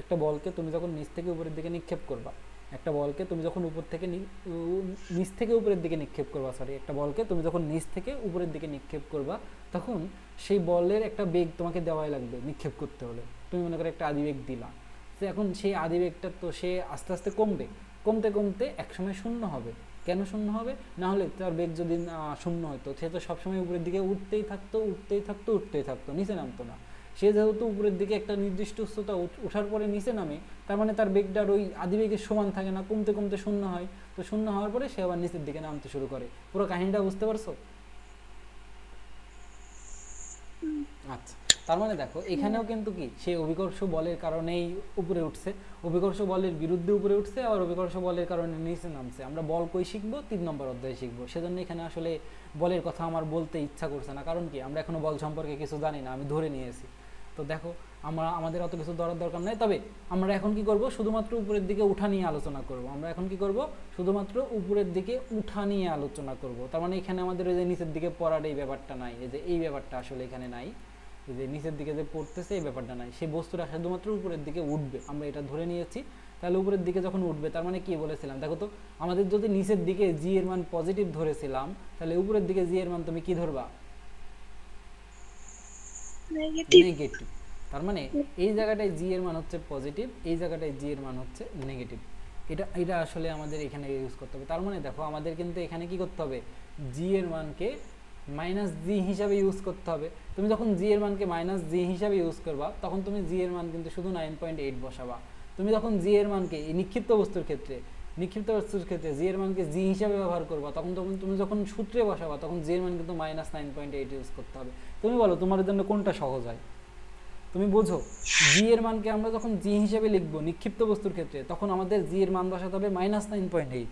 একটা বলকে তুমি যখন নিচ থেকে উপরের দিকে নিক্ষেপ করবা, একটা বলকে তুমি যখন উপর থেকে নিচ থেকে উপরের দিকে নিক্ষেপ করবা, সরি, একটা বলকে তুমি যখন নিচ থেকে উপরের দিকে নিক্ষেপ করবা, তখন সেই বলের একটা বেগ তোমাকে দেওয়াই লাগবে নিক্ষেপ করতে হলে। তুমি মনে করো একটা আদিবেগ দিলা, তো এখন সেই আদিবেগটা তো সে আস্তে আস্তে কমবে, কমতে কমতে একসময় শূন্য হবে। কেন শূন্য হবে? না হলে তার বেগ যদি শূন্য হতো, সে তো সবসময় উপরের দিকে উঠতেই থাকতো, উঠতেই থাকতো, উঠতেই থাকতো, নিচে নামতো না। সে যেহেতু উপরের দিকে একটা নির্দিষ্ট উচ্চতা ওঠার পরে নিচে নামে, তার মানে তার বেগটার ওই আদিবেগের সমান থাকে না, কমতে কমতে শূন্য হয়। তো শূন্য হওয়ার পরে সে আবার নিচের দিকে নামতে শুরু করে। পুরো কাহিনীটা বুঝতে পারছো? আচ্ছা, তার মানে দেখো এখানেও কিন্তু কি, সেই অভিকর্ষ বলের কারণেই উপরে উঠছে, অভিকর্ষ বলের বিরুদ্ধে উপরে উঠছে, আবার অভিকর্ষ বলের কারণে নিচে নামছে। আমরা বল কই শিখবো? 3 নম্বর অধ্যায়ে শিখবো। সেজন্য এখানে আসলে বলের কথা আমার বলতে ইচ্ছা করছে না, কারণ কি আমরা এখনো বল সম্পর্কে কিছু জানি না, আমি ধরে নিয়েছি। তো দেখো আমাদের অত কিছু ধরার দরকার নেই। তবে আমরা এখন কি করব, শুধুমাত্র উপরের দিকে উঠা নিয়ে আলোচনা করব। আমরা এখন কি করব, শুধুমাত্র উপরের দিকে উঠা নিয়ে আলোচনা করব। তার মানে এখানে আমাদের ওই যে নিচের দিকে পড়ার এই ব্যাপারটা নাই, এই যে এই ব্যাপারটা আসলে এখানে নাই, যে নিচের দিকে যে পড়তেছে এই ব্যাপারটা নাই। সেই বস্তুটা শুধুমাত্র উপরের দিকে উঠবে, আমরা এটা ধরে নিয়েছি। তাহলে উপরের দিকে যখন উঠবে, তার মানে কি বলেছিলাম দেখো তো, আমাদের যদি নিচের দিকে জি এর মান পজিটিভ ধরেছিলাম, তাহলে উপরের দিকে জি এর মান তুমি কি ধরবা? নেগেটিভ। নেগেটিভ। তার মানে এই জায়গাটায় জি এর মান হচ্ছে পজিটিভ, এই জায়গাটায় জি এর মান হচ্ছে নেগেটিভ। এটা এটা আসলে আমাদের এখানে ইউজ করতে হবে। তার মানে দেখো আমাদের কিন্তু এখানে কি করতে হবে, জি এর মানকে মাইনাস জি হিসাবে ইউজ করতে হবে। তুমি যখন জি এর মানকে মাইনাস জি হিসাবে ইউজ করবা, তখন তুমি জি এর মান কিন্তু শুধু 9.8 বসাবা। তুমি যখন জি এর মানকে নিক্ষিপ্ত বস্তুর ক্ষেত্রে, নিক্ষিপ্ত বস্তুর ক্ষেত্রে জি এর মানকে জি হিসাবে ব্যবহার করবা, তখন তখন তুমি যখন সূত্রে বসাবা, তখন জি এর মান কিন্তু -9.8 ইউজ করতে হবে। তুমি বলো তোমার জন্য কোনটা সহজ হয়? তুমি বোঝো, জি এর মানকে আমরা যখন জি হিসেবে লিখবো নিক্ষিপ্ত বস্তুর ক্ষেত্রে, তখন আমাদের জি এর মান বসাতে হবে -9.8।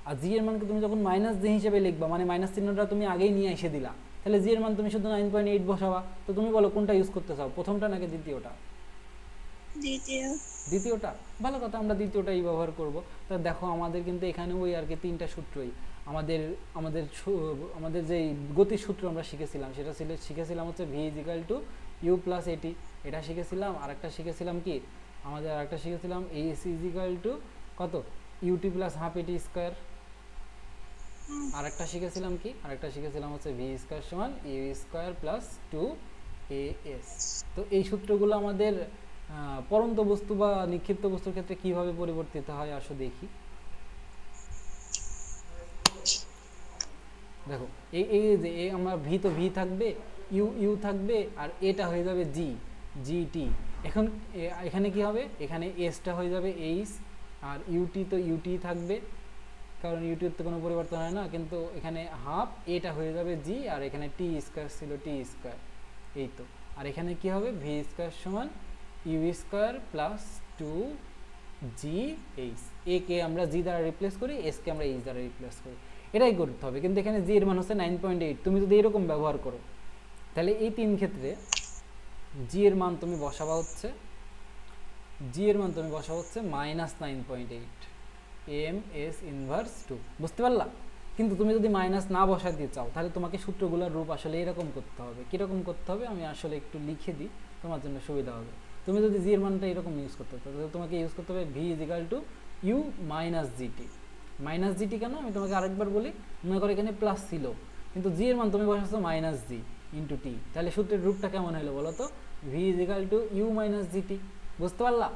আর জি এর মানকে তুমি যখন মাইনাস জি হিসেবে লিখবা, মানে মাইনাস চিহ্নটা তুমি আগেই নিয়ে এসে দিলা, তাহলে জি এর মান তুমি শুধু 9.8 বসাবা। তো তুমি বলো কোনটা ইউজ করতে চাও, প্রথমটা নাকি দ্বিতীয়টা? দ্বিতীয়। দ্বিতীয়টা। ভালো কথা, আমরা দ্বিতীয়টাই ব্যবহার করব। তা দেখো আমাদের কিন্তু এখানে ওই আর কি 3টা সূত্রই আমাদের আমাদের আমাদের যে গতির সূত্র আমরা শিখেছিলাম, সেটা শিখেছিলাম হচ্ছে V is equal to you plus AT, এটা শিখেছিলাম। আরেকটা শিখেছিলাম কি, আমাদের আরেকটা শিখেছিলাম এইচ ইজিক্যাল টু কত, UT plus half AT square. আরেকটা শিখেছিলাম কি, আরেকটা শিখেছিলাম হচ্ছে ভি স্কোয়ার সমান ইউ স্কোয়ার প্লাস 2as। তো এই সূত্রগুলো আমাদের পরন্ত বস্তু বা নিক্ষিপ্ত বস্তুর ক্ষেত্রে কিভাবে পরিবর্তিত হয় আসো দেখি। দেখো এই এই যে আমার ভি তো ভি থাকবে, ইউ ইউ থাকবে, আর এটা হয়ে যাবে জি জিটি। এখন এখানে কি হবে, এখানে এসটা হয়ে যাবে এইচ, আর ইউটি তো ইউটি থাকবে কারণ ইউটির তো কোনো পরিবর্তন হয় না, কিন্তু এখানে হাফ এটা হয়ে যাবে জি, আর এখানে টি স্কোয়ার ছিল টি স্কোয়ার, এই তো। আর এখানে কি হবে, ভি স্কোয়ার সমান ইউ স্কোয়ার প্লাস 2gh। এ কে আমরা জি দ্বারা রিপ্লেস করি, এস কে আমরা এইচ দ্বারা রিপ্লেস করি, এটাই করতে হবে। কিন্তু এখানে জি এর মান হচ্ছে 9.8। তুমি যদি এরকম ব্যবহার করো তাহলে এই তিন ক্ষেত্রে জি এর মান তুমি বসাবা হচ্ছে, জি এর মান তুমি বসাবা হচ্ছে -9.8 এম এস ইনভার্স 2। বুঝতে পারলা? কিন্তু তুমি যদি মাইনাস না বসাতে চাও তাহলে তোমাকে সূত্রগুলোর রূপ আসলে এরকম করতে হবে। কীরকম করতে হবে আমি আসলে একটু লিখে দিই, তোমার জন্য সুবিধা হবে। তুমি যদি জি এর মানটা এরকম ইউজ করতে চাও তাহলে তোমাকে ইউজ করতে হবে V is equal to you minus GT. Minus GT কেন আমি তোমাকে আরেকবার বলি, মনে করো এখানে প্লাস ছিল কিন্তু জি এর মান তুমি বসাচ্ছ মাইনাস জি ইন্টু টি, তাহলে সূত্রের রূপটা কেমন হলো বলো তো, V is equal to you minus GT. বুঝতে পারলা?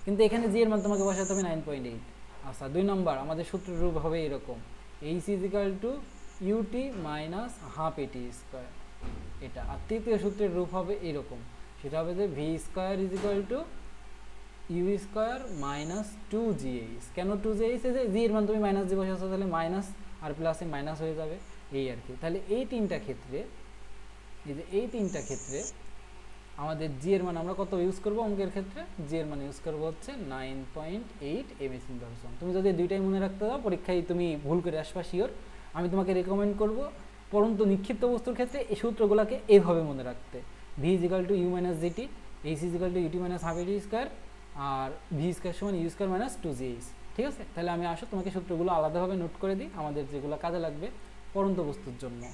কিন্তু এখানে জি এর মান তোমাকে বসাতে হবে 9.8। আচ্ছা, 2 নম্বর আমাদের সূত্রের রূপ হবে এরকম, H is equal to UT minus half AT square, এটা। আর তৃতীয় সূত্রের রূপ হবে এরকম, সেটা হবে যে V square is equal to you square minus 2gh। কেন 2gh? জি এর মান তুমি মাইনাস জি বসাচ্ছ, তাহলে মাইনাস আর প্লাসে মাইনাস হয়ে যাবে, এই আর কি। তাহলে এই তিনটা ক্ষেত্রে, এই যে এই তিনটা ক্ষেত্রে আমাদের জি এর মান আমরা কত ইউজ করব অঙ্কের ক্ষেত্রে, জি এর মান ইউজ করব হচ্ছে 9.8 এমএস ইনভার্স 1। তুমি যদি দুইটাই মনে রাখতে দাও পরীক্ষায় তুমি ভুল করে আসবা শিওর। আমি তোমাকে রেকমেন্ড করব পরন্তু নিক্ষিপ্ত বস্তুর ক্ষেত্রে এই সূত্রগুলোকে এইভাবে মনে রাখতে, V is equal to you minus GT, H is equal to UT minus half AT square, আর ভি স্কোয়ার সমান ইউ স্কোয়ার মাইনাস 2gh। ঠিক আছে? তাহলে আমি আসো তোমাকে সূত্রগুলো আলাদাভাবে নোট করে দিই আমাদের যেগুলো কাজে লাগবে পরন্ত বস্তুর জন্য।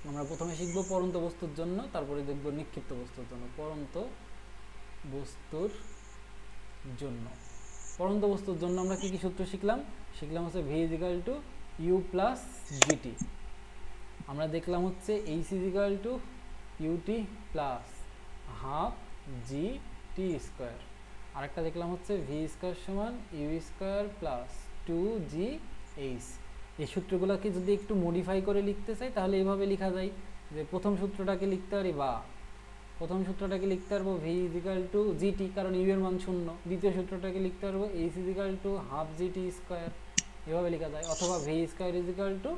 আমরা প্রথমে শিখব পরন্ত বস্তুর জন্য, তারপরে দেখব নিক্ষিপ্ত বস্তুর জন্য। পরন্ত বস্তুর জন্য, পরন্ত বস্তুর জন্য আমরা কি কি সূত্র শিখলাম? শিখলাম হচ্ছে V is equal to you plus GT, আমরা দেখলাম হচ্ছে H is equal to UT plus half G T square, আরেকটা দেখলাম হচ্ছে ভি স্কোয়ার সমান ইউ স্কোয়ার প্লাস 2gh। এই সূত্রগুলোকে যদি একটু মডিফাই করে লিখতে চাই তাহলে এইভাবে লেখা যায় যে প্রথম সূত্রটাকে লিখতে পারি, বা প্রথম সূত্রটাকে লিখতে পারবো ভি ইজিক্যাল টু জিটি কারণ ইউ এর মান 0। দ্বিতীয় সূত্রটাকে লিখতে পারবো H is equal to half GT square, এভাবে লেখা যায়। অথবা V square is equal two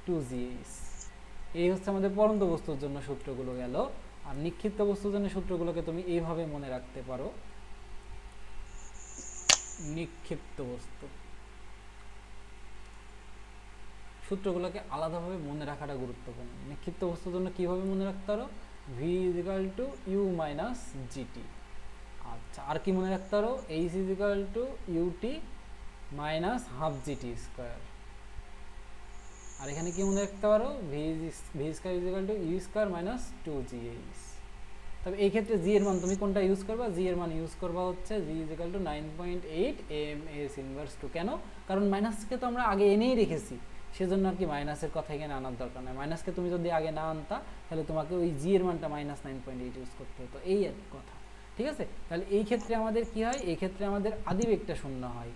2gh। এই হচ্ছে আমাদের পরন্ত বস্তুর জন্য সূত্রগুলো গেল। আর নিক্ষিপ্ত বস্তুর জন্য সূত্রগুলোকে তুমি এইভাবে মনে রাখতে পারো। নিক্ষিপ্ত বস্তু সূত্রগুলোকে আলাদাভাবে মনে রাখাটা গুরুত্বপূর্ণ। নিক্ষিপ্ত বস্তুর জন্য কীভাবে মনে রাখতে পারো, v is equal to you minus g t. আচ্ছা, আর কি মনে রাখতে পারো, h is equal to UT minus half GT square. আর এখানে কি মনে রাখতে পারো, v square is equal to you square minus 2gh। তবে এই ক্ষেত্রে জি এর মান তুমি কোনটা ইউজ করবা, জি এর মান ইউজ করবা হচ্ছে জি ইজিক্যাল টু 9.8 এমএস ইনভার্স 2। কেন? কারণ মাইনাসকে তো আমরা আগে এনেই রেখেছি, সেজন্য আর কি মাইনাসের কথা এখানে আনার দরকার নেই। মাইনাসকে তুমি যদি আগে না আনতা তাহলে তোমাকে ওই জি এর মানটা -9.8 ইউজ করতে হতো, এই আর কথা। ঠিক আছে? তাহলে এই ক্ষেত্রে আমাদের কি হয়, এই ক্ষেত্রে আমাদের আদিবেগটা শূন্য হয়।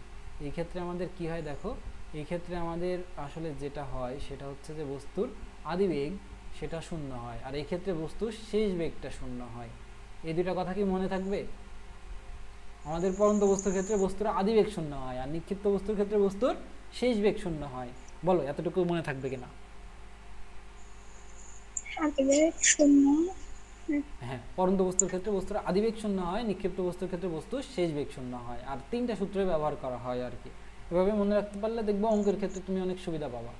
এই ক্ষেত্রে আমাদের কি হয় দেখো, এই ক্ষেত্রে আমাদের আসলে যেটা হয় সেটা হচ্ছে যে বস্তুর আদিবেগ সেটা শূন্য হয়, আর এই ক্ষেত্রে বস্তুর শেষ বেগটা শূন্য হয়। এই দুটা কথা কি মনে থাকবে? আমাদের পরন্ত বস্তুর ক্ষেত্রে বস্তুর আদিবেগ শূন্য হয়, আর নিক্ষিপ্ত বস্তুর ক্ষেত্রে বস্তুর শেষ বেগ শূন্য হয়। বলো এতটুকু মনে থাকবে কিনা? হ্যাঁ, পরন্ত বস্তুর ক্ষেত্রে বস্তুর আদিবেগ শূন্য হয়, নিক্ষিপ্ত বস্তুর ক্ষেত্রে বস্তুর শেষ বেগ শূন্য হয়। আর তিনটা সূত্রে ব্যবহার করা হয় আর কি। এভাবে মনে রাখতে পারলে দেখবো অঙ্কের ক্ষেত্রে তুমি অনেক সুবিধা পাবা।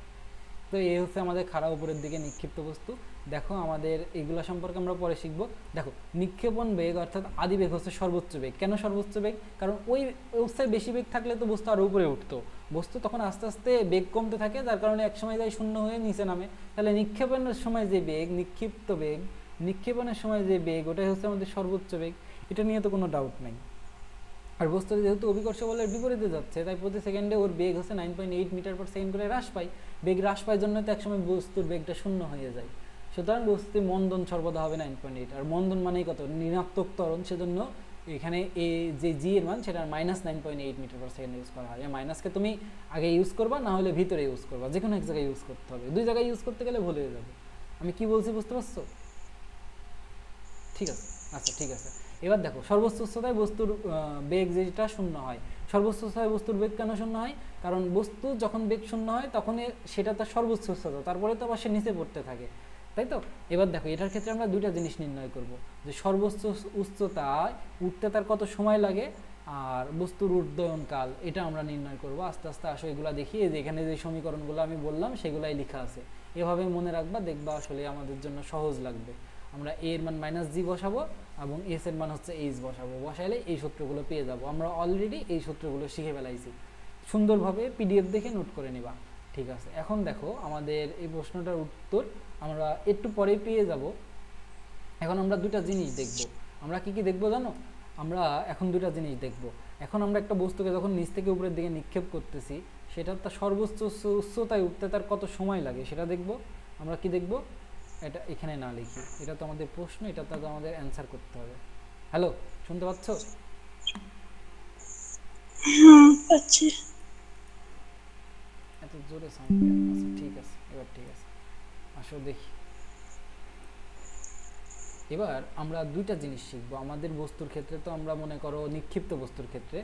তো এই হচ্ছে আমাদের খাড়া উপরের দিকে নিক্ষিপ্ত বস্তু। দেখো আমাদের এগুলো সম্পর্কে আমরা পরে শিখব। দেখো নিক্ষেপণ বেগ অর্থাৎ আদিবেগ হচ্ছে সর্বোচ্চ বেগ। কেন সর্বোচ্চ বেগ? কারণ ওই অবস্থায় বেশি বেগ থাকলে তো বস্তু আরও উপরে উঠতো, বস্তু তখন আস্তে আস্তে বেগ কমতে থাকে, যার কারণে এক সময় যায় শূন্য হয়ে নিচে নামে। তাহলে নিক্ষেপণের সময় যে বেগ, নিক্ষিপ্ত বেগ, নিক্ষেপণের সময় যে বেগ, ওটাই হচ্ছে আমাদের সর্বোচ্চ বেগ। এটা নিয়ে তো কোনো ডাউট নাই। আর বস্তু যেহেতু অভিকর্ষ বলের বিপরীতে যাচ্ছে, তাই প্রতি সেকেন্ডে ওর বেগ হচ্ছে 9.8 মিটার পার সেকেন্ড করে হ্রাস পায়। বেগ হ্রাস পাওয়ার জন্য তো একসময় বস্তুর বেগটা শূন্য হয়ে যায়। সুতরাং বস্তুতে মন্দন সর্বদা হবে 9.8। আর মন্দন মানেই কত? ঋণাত্মক ত্বরণ। সেজন্য এখানে এ যে জি এর মান সেটা -9.8 মিটার পার সেকেন্ড ইউজ করা হয়। এই মাইনাসকে তুমি আগে ইউজ করবা, না হলে ভিতরে ইউজ করবা, যে কোনো এক জায়গায় ইউজ করতে হবে। দুই জায়গায় ইউজ করতে গেলে ভুল হয়ে যাবে। আমি কি বলছি বুঝতে পারছো? ঠিক আছে, আচ্ছা ঠিক আছে। এবার দেখো, সর্বোচ্চ উচ্চতায় বস্তুর বেগ যেটা শূন্য হয়। সর্বোচ্চ উচ্চতায় বস্তুর বেগ কেন শূন্য হয়? কারণ বস্তু যখন বেগ শূন্য হয় তখন সেটা তার সর্বোচ্চ উচ্চতা, তারপরে তো আবার সে নিচে পড়তে থাকে, তাই তো? এবার দেখো, এটার ক্ষেত্রে আমরা দুইটা জিনিস নির্ণয় করব, যে সর্বোচ্চ উচ্চতায় উঠতে তার কত সময় লাগে, আর বস্তুর উড্ডয়ন কাল, এটা আমরা নির্ণয় করব। আস্তে আস্তে আসো এগুলা দেখি। এই যে এখানে যে সমীকরণগুলো আমি বললাম সেগুলাই লেখা আছে, এভাবে মনে রাখবা, দেখবা আসলে আমাদের জন্য সহজ লাগবে। আমরা a এর মান -g বসাবো এবং s এর মান হচ্ছে h বসাবো। বসাইলে এই সূত্রগুলো পেয়ে যাব। আমরা অলরেডি এই সূত্রগুলো শিখে ফেলাইছি, সুন্দরভাবে পিডিএফ দেখে নোট করে নিবা। ঠিক আছে, এখন দেখো আমাদের এই প্রশ্নটার উত্তর আমরা একটু পরেই পেয়ে যাব। এখন আমরা দুটা জিনিস দেখব। আমরা কি কি দেখব জানো? আমরা এখন দুটা জিনিস দেখব। এখন আমরা একটা বস্তুকে যখন নিচ থেকে উপরের দিকে নিক্ষেপ করতেছি, সেটা তার সর্বোচ্চ উচ্চতায় উঠতে তার কত সময় লাগে সেটা দেখব। আমরা কি দেখব? এটা এখানে না লিখি, এটা তো আমাদের প্রশ্ন, এটা তো আমাদের অ্যান্সার করতে হবে। হ্যালো, শুনতে পাচ্ছ? হ্যাঁ পাচ্ছি। এত জোরে সাউন্ড কেন? আচ্ছা ঠিক আছে, এবার ঠিক আছে। আসো দেখি। এবার আমরা দুইটা জিনিস শিখব আমাদের বস্তুর ক্ষেত্রে। তো আমরা মনে করো নিক্ষিপ্ত বস্তুর ক্ষেত্রে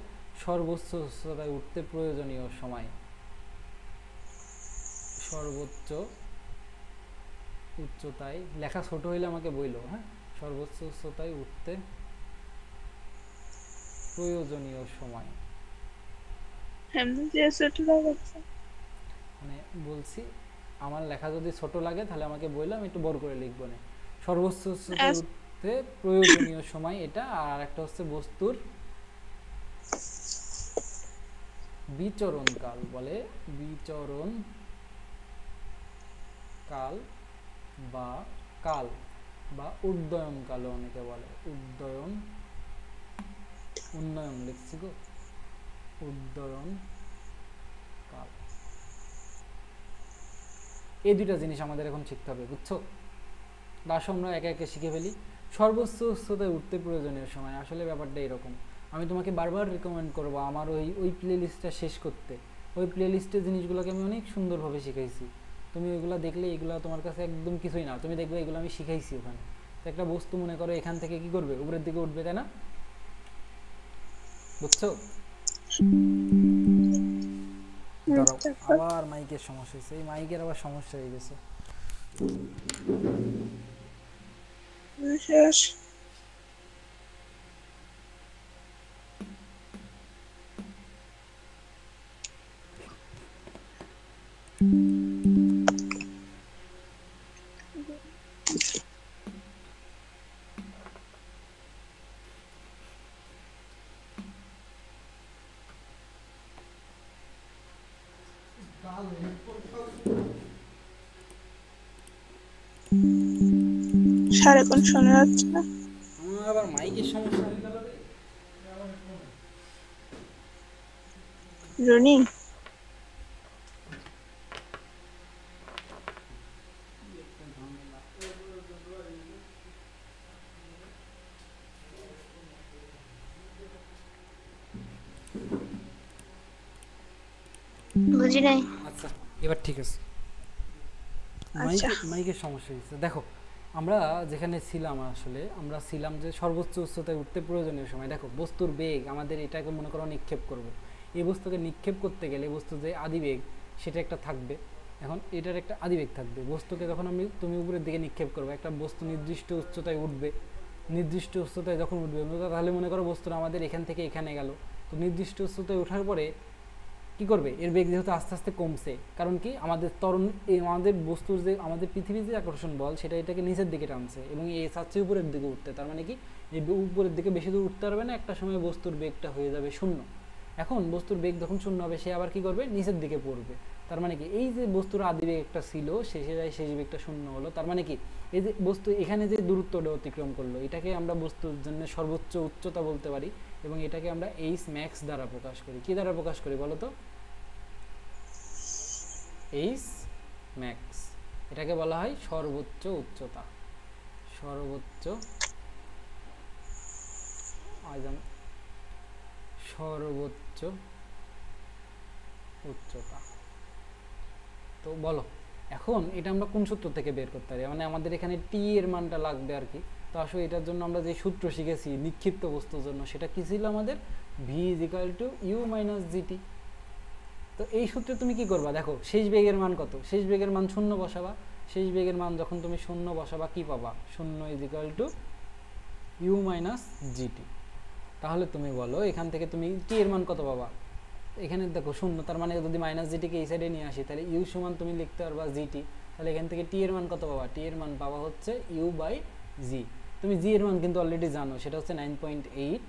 সর্বোচ্চ উচ্চতায় উঠতে প্রয়োজনীয় সময়, সর্বোচ্চ উচ্চতায়, লেখা ছোট হইলে আমাকে বইলো, হ্যাঁ? সর্বোচ্চ উচ্চতায় উঠতে প্রয়োজনীয় সময়, এমনি যে ছোট লাগাচ্ছে। মানে বলছি আমার লেখা যদি ছোট লাগে তাহলে আমাকে বললাম, একটু বড় করে লিখবো না। সর্বোচ্চ উচ্চতায় উঠতে প্রয়োজনীয় সময় এটা। আর একটা হচ্ছে বস্তুর বিচরণ কাল বলে, বিচরণ কাল বা কাল বা উড্ডয়ন কাল অনেকে বলে। উড্ডয়ন, উন্নয়ন লিখছি গো, উড্ডয়ন কাল। এই দুইটা জিনিস আমাদের এখন শিখতে হবে, বুঝছো? আসো আমরা একে একে শিখে ফেলি। সর্বোচ্চ উচ্চতায় উঠতে প্রয়োজনীয় সময়, আসলে ব্যাপারটা এরকম। আমি তোমাকে বারবার রিকমেন্ড করবো আমার ওই প্লে লিস্টটা শেষ করতে। ওই প্লে লিস্টের জিনিসগুলোকে আমি অনেক সুন্দরভাবে শিখাইছি। তুমি ওইগুলো দেখলে এগুলো তোমার কাছে একদম কিছুই না, তুমি দেখবে এগুলো আমি শিখাইছি ওখানে। তো একটা বস্তু মনে করো এখান থেকে কি করবে? উপরের দিকে উঠবে, তাই না? বুঝছো? দাঁড়াও, আবার মাইকের সমস্যা হয়েছে। এই মাইকের আবার সমস্যা হয়ে গেছে। শেষ। সারাক্ষণ শোনা যাচ্ছে না। আমার আবার মাইকের সমস্যা হয়ে গেল রে। রনি বুঝি নাই। আচ্ছা এবার ঠিক আছে। মাইকের সমস্যা হয়েছে। দেখো আমরা যেখানে ছিলাম, আসলে আমরা ছিলাম যে সর্বোচ্চ উচ্চতায় উঠতে প্রয়োজনীয় সময়। দেখো বস্তুর বেগ, আমাদের এটাকে মনে করো নিক্ষেপ করব। এই বস্তুকে নিক্ষেপ করতে গেলে বস্তু যে আদিবেগ সেটা একটা থাকবে। এখন এটার একটা আদিবেগ থাকবে। বস্তুকে যখন তুমি উপরের দিকে নিক্ষেপ করবে, একটা বস্তু নির্দিষ্ট উচ্চতায় উঠবে। নির্দিষ্ট উচ্চতায় যখন উঠবে, তাহলে মনে করো বস্তুটা আমাদের এখান থেকে এখানে গেল। তো নির্দিষ্ট উচ্চতায় ওঠার পরে কি করবে? এর বেগ যেহেতু আস্তে আস্তে কমছে, কারণ কি আমাদের ত্বরণ, আমাদের বস্তুর যে আমাদের পৃথিবীর যে আকর্ষণ বল সেটা এটাকে নিচের দিকে টানছে এবং এই চাচ্ছে উপরের দিকে উঠতে। তার মানে কি এই উপরের দিকে বেশি দূর উঠতে পারবে না, একটা সময় বস্তুর বেগটা হয়ে যাবে শূন্য। এখন বস্তুর বেগ যখন শূন্য হবে, সে আবার কি করবে? নিচের দিকে পড়বে। তার মানে কি এই যে বস্তুর আদিবেগ একটা ছিল, শেষে যায় শেষ বেগটা শূন্য হলো, তার মানে কি এই যে বস্তু এখানে যে দূরত্বটা অতিক্রম করলো এটাকে আমরা বস্তুর জন্য সর্বোচ্চ উচ্চতা বলতে পারি, এবং এটাকে আমরা এইচ ম্যাক্স দ্বারা প্রকাশ করি। কি দ্বারা প্রকাশ করি বলো তো? H max. এটাকে বলা হয় সর্বোচ্চ উচ্চতা, সর্বোচ্চ সর্বোচ্চ উচ্চতা। তো বলো এখন এটা আমরা কোন সূত্র থেকে বের করতে পারি, মানে আমাদের এখানে টি এর মানটা লাগবে আর কি। তো আসলে এটার জন্য আমরা যে সূত্র শিখেছি নিক্ষিপ্ত বস্তুর জন্য, সেটা কি ছিল আমাদের? V is equal to you minus GT. তো এই সূত্রে তুমি কি করবা, দেখো শেষ বেগের মান কত, শেষ বেগের মান শূন্য বসাবা। শেষ বেগের মান যখন তুমি শূন্য বসাবা কি পাবা? শূন্য is equal to you minus g t. তাহলে তুমি বলো এখান থেকে তুমি টি এর মান কত পাবা? এখানে দেখো শূন্য, তার মানে যদি মাইনাস জিটিকে এই সাইডে নিয়ে আসি তাহলে ইউ সমান তুমি লিখতে পারবা জিটি। তাহলে এখান থেকে টি এর মান কত পাবা? টি এর মান পাবা হচ্ছে ইউ বাই জি। তুমি জি এর মান কিন্তু অলরেডি জানো, সেটা হচ্ছে 9.8।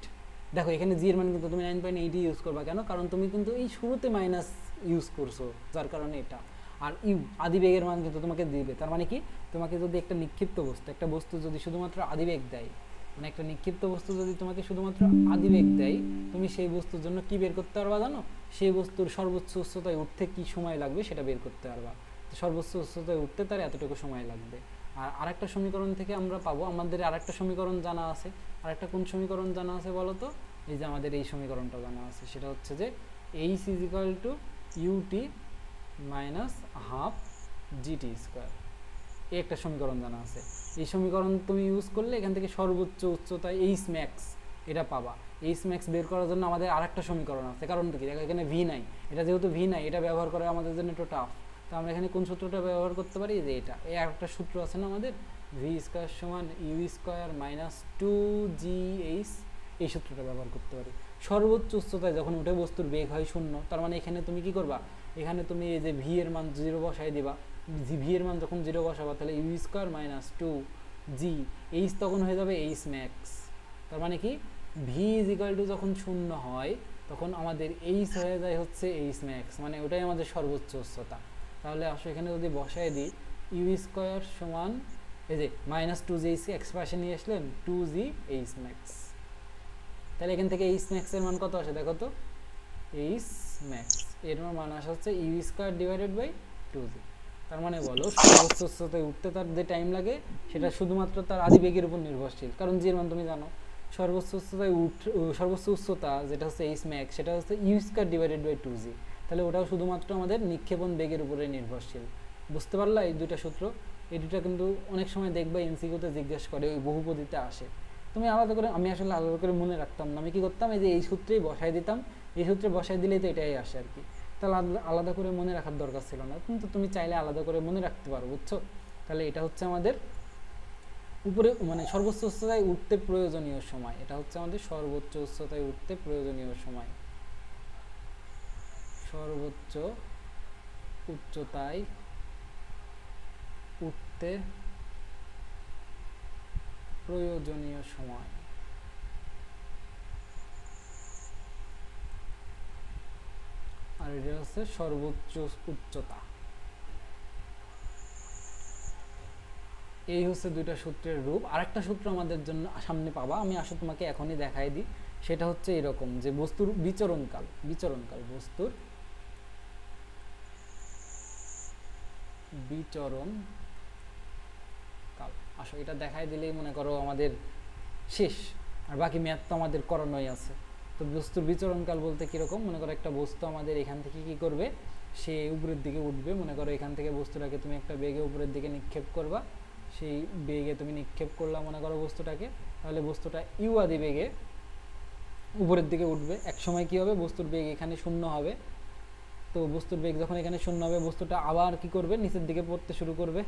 দেখো এখানে জি এর মান কিন্তু তুমি 9.8 ইউজ করবা, কেন? কারণ তুমি কিন্তু এই শুরুতে মাইনাস ইউজ করছো, যার কারণে এটা। আর ইউ আদিবেগের মান কিন্তু তোমাকে দিবে, তার মানে কি তোমাকে যদি একটা নিক্ষিপ্ত বস্তু, একটা বস্তু যদি শুধুমাত্র আদিবেগ দেয়, মানে একটা নিক্ষিপ্ত বস্তু যদি তোমাকে শুধুমাত্র আদিবেগ দেয়, তুমি সেই বস্তুর জন্য কি বের করতে পারবা জানো? সেই বস্তুর সর্বোচ্চ উচ্চতায় উঠতে কি সময় লাগবে সেটা বের করতে পারবা। সর্বোচ্চ উচ্চতায় উঠতে তার এতটুকু সময় লাগবে। আর আরেকটা সমীকরণ থেকে আমরা পাবো, আমাদের আরেকটা সমীকরণ জানা আছে। আরেকটা কোন সমীকরণ জানা আছে বলো তো? এই যে আমাদের এই সমীকরণটা জানা আছে, সেটা হচ্ছে যে h is equal to UT minus half GT square. এই একটা সমীকরণ জানা আছে। এই সমীকরণ তুমি ইউজ করলে এখান থেকে সর্বোচ্চ উচ্চতা এইচ ম্যাক্স এটা পাবা। এইচ ম্যাক্স বের করার জন্য আমাদের আরেকটা সমীকরণ আছে, কারণ কি দেখো এখানে ভি নাই, এটা যেহেতু ভি নাই এটা ব্যবহার করা আমাদের জন্য একটু টাফ। তো আমরা এখানে কোন সূত্রটা ব্যবহার করতে পারি? যে এটা, এই আরেকটা সূত্র আছে না আমাদের, ভি স্কোয়ার সমান ইউ স্কোয়ার মাইনাস 2gh, এই সূত্রটা ব্যবহার করতে পারি। সর্বোচ্চ উচ্চতায় যখন উঠে বস্তুর বেগ হয় শূন্য, তার মানে এখানে তুমি কি করবা? এখানে তুমি এই যে ভি এর মান 0 বসাই দিবা। ভি এর মান যখন 0 বসাবা তাহলে you square minus 2g, H তখন হয়ে যাবে এইচ ম্যাক্স। তার মানে কি ভি ইজ ইকুয়াল টু যখন শূন্য হয় তখন আমাদের এইচ হয়ে যায় হচ্ছে এইচ ম্যাক্স, মানে ওটাই আমাদের সর্বোচ্চ উচ্চতা। তাহলে আসলে এখানে যদি বসাই দিই ইউ স্কোয়ার সমান এই যে মাইনাস 2g এক্সপ্রেশন নিয়ে আসলেন 2g এইচ ম্যাক্স। তাহলে এখান থেকে এইচ ম্যাক্স এর মান কত আসে দেখো তো? এইচ ম্যাক্স এর মান আসে হচ্ছে you square divided by 2g। তার মানে বলো সর্বোচ্চ উচ্চতায় উঠতে তার যে টাইম লাগে সেটা শুধুমাত্র তার আদিবেগের উপর নির্ভরশীল, কারণ জি এর মান তুমি জানো। সর্বোচ্চ উচ্চতায় সর্বোচ্চ উচ্চতা যেটা হচ্ছে এইচ ম্যাক্স, সেটা হচ্ছে you square divided by 2g। তাহলে ওটাও শুধুমাত্র আমাদের নিক্ষেপণ বেগের উপরে নির্ভরশীল। বুঝতে পারলা এই দুইটা সূত্র? এই দুইটা কিন্তু অনেক সময় দেখবা এমসিকিউতে জিজ্ঞেস করে, ওই বহুপদীতে আসে। তুমি আলাদা করে, আমি আসলে আলাদা করে মনে রাখতাম না, আমি কি করতাম এই যে এই সূত্রেই বসাই দিতাম, এই সূত্রে বসাই দিলেই তো এটাই আসে আর কি। তাহলে আলাদা করে মনে রাখার দরকার ছিল না, কিন্তু তুমি চাইলে আলাদা করে মনে রাখতে পারো, বুঝছো? তাহলে এটা হচ্ছে আমাদের উপরে মানে সর্বোচ্চ উচ্চতায় উঠতে প্রয়োজনীয় সময়, এটা হচ্ছে আমাদের সর্বোচ্চ উচ্চতায় উঠতে প্রয়োজনীয় সময়, সর্বোচ্চ উচ্চতায় উঠতে প্রয়োজনীয় সময়। আর এটা হচ্ছে সর্বোচ্চ উচ্চতা। এই হচ্ছে দুইটা সূত্রের রূপ। আরেকটা সূত্র আমাদের জন্য সামনে পাবা, আমি আসলে তোমাকে এখনই দেখাই দিই। সেটা হচ্ছে এরকম যে বস্তুর বিচরণকাল, বস্তুর বিচরণকাল। আসলে এটা দেখাই দিলেই মনে করো আমাদের শেষ, আর বাকি ম্যাথ তো আমাদের করানোই আছে। তো বস্তুর বিচরণকাল বলতে কিরকম, মনে করো একটা বস্তু আমাদের এখান থেকে কি করবে, সে উপরের দিকে উঠবে। মনে করো এখান থেকে বস্তুটাকে তুমি একটা বেগে উপরের দিকে নিক্ষেপ করবা, সেই বেগে তুমি নিক্ষেপ করলাম মনে করো বস্তুটাকে, তাহলে বস্তুটা ইউ আদি বেগে উপরের দিকে উঠবে। এক সময় কি হবে, বস্তুর বেগ এখানে শূন্য হবে। তো বস্তুর বেগ যখন এখানে শূন্য হবে, বস্তুটা আবার কি করবে, নিচের দিকে পড়তে শুরু করবে,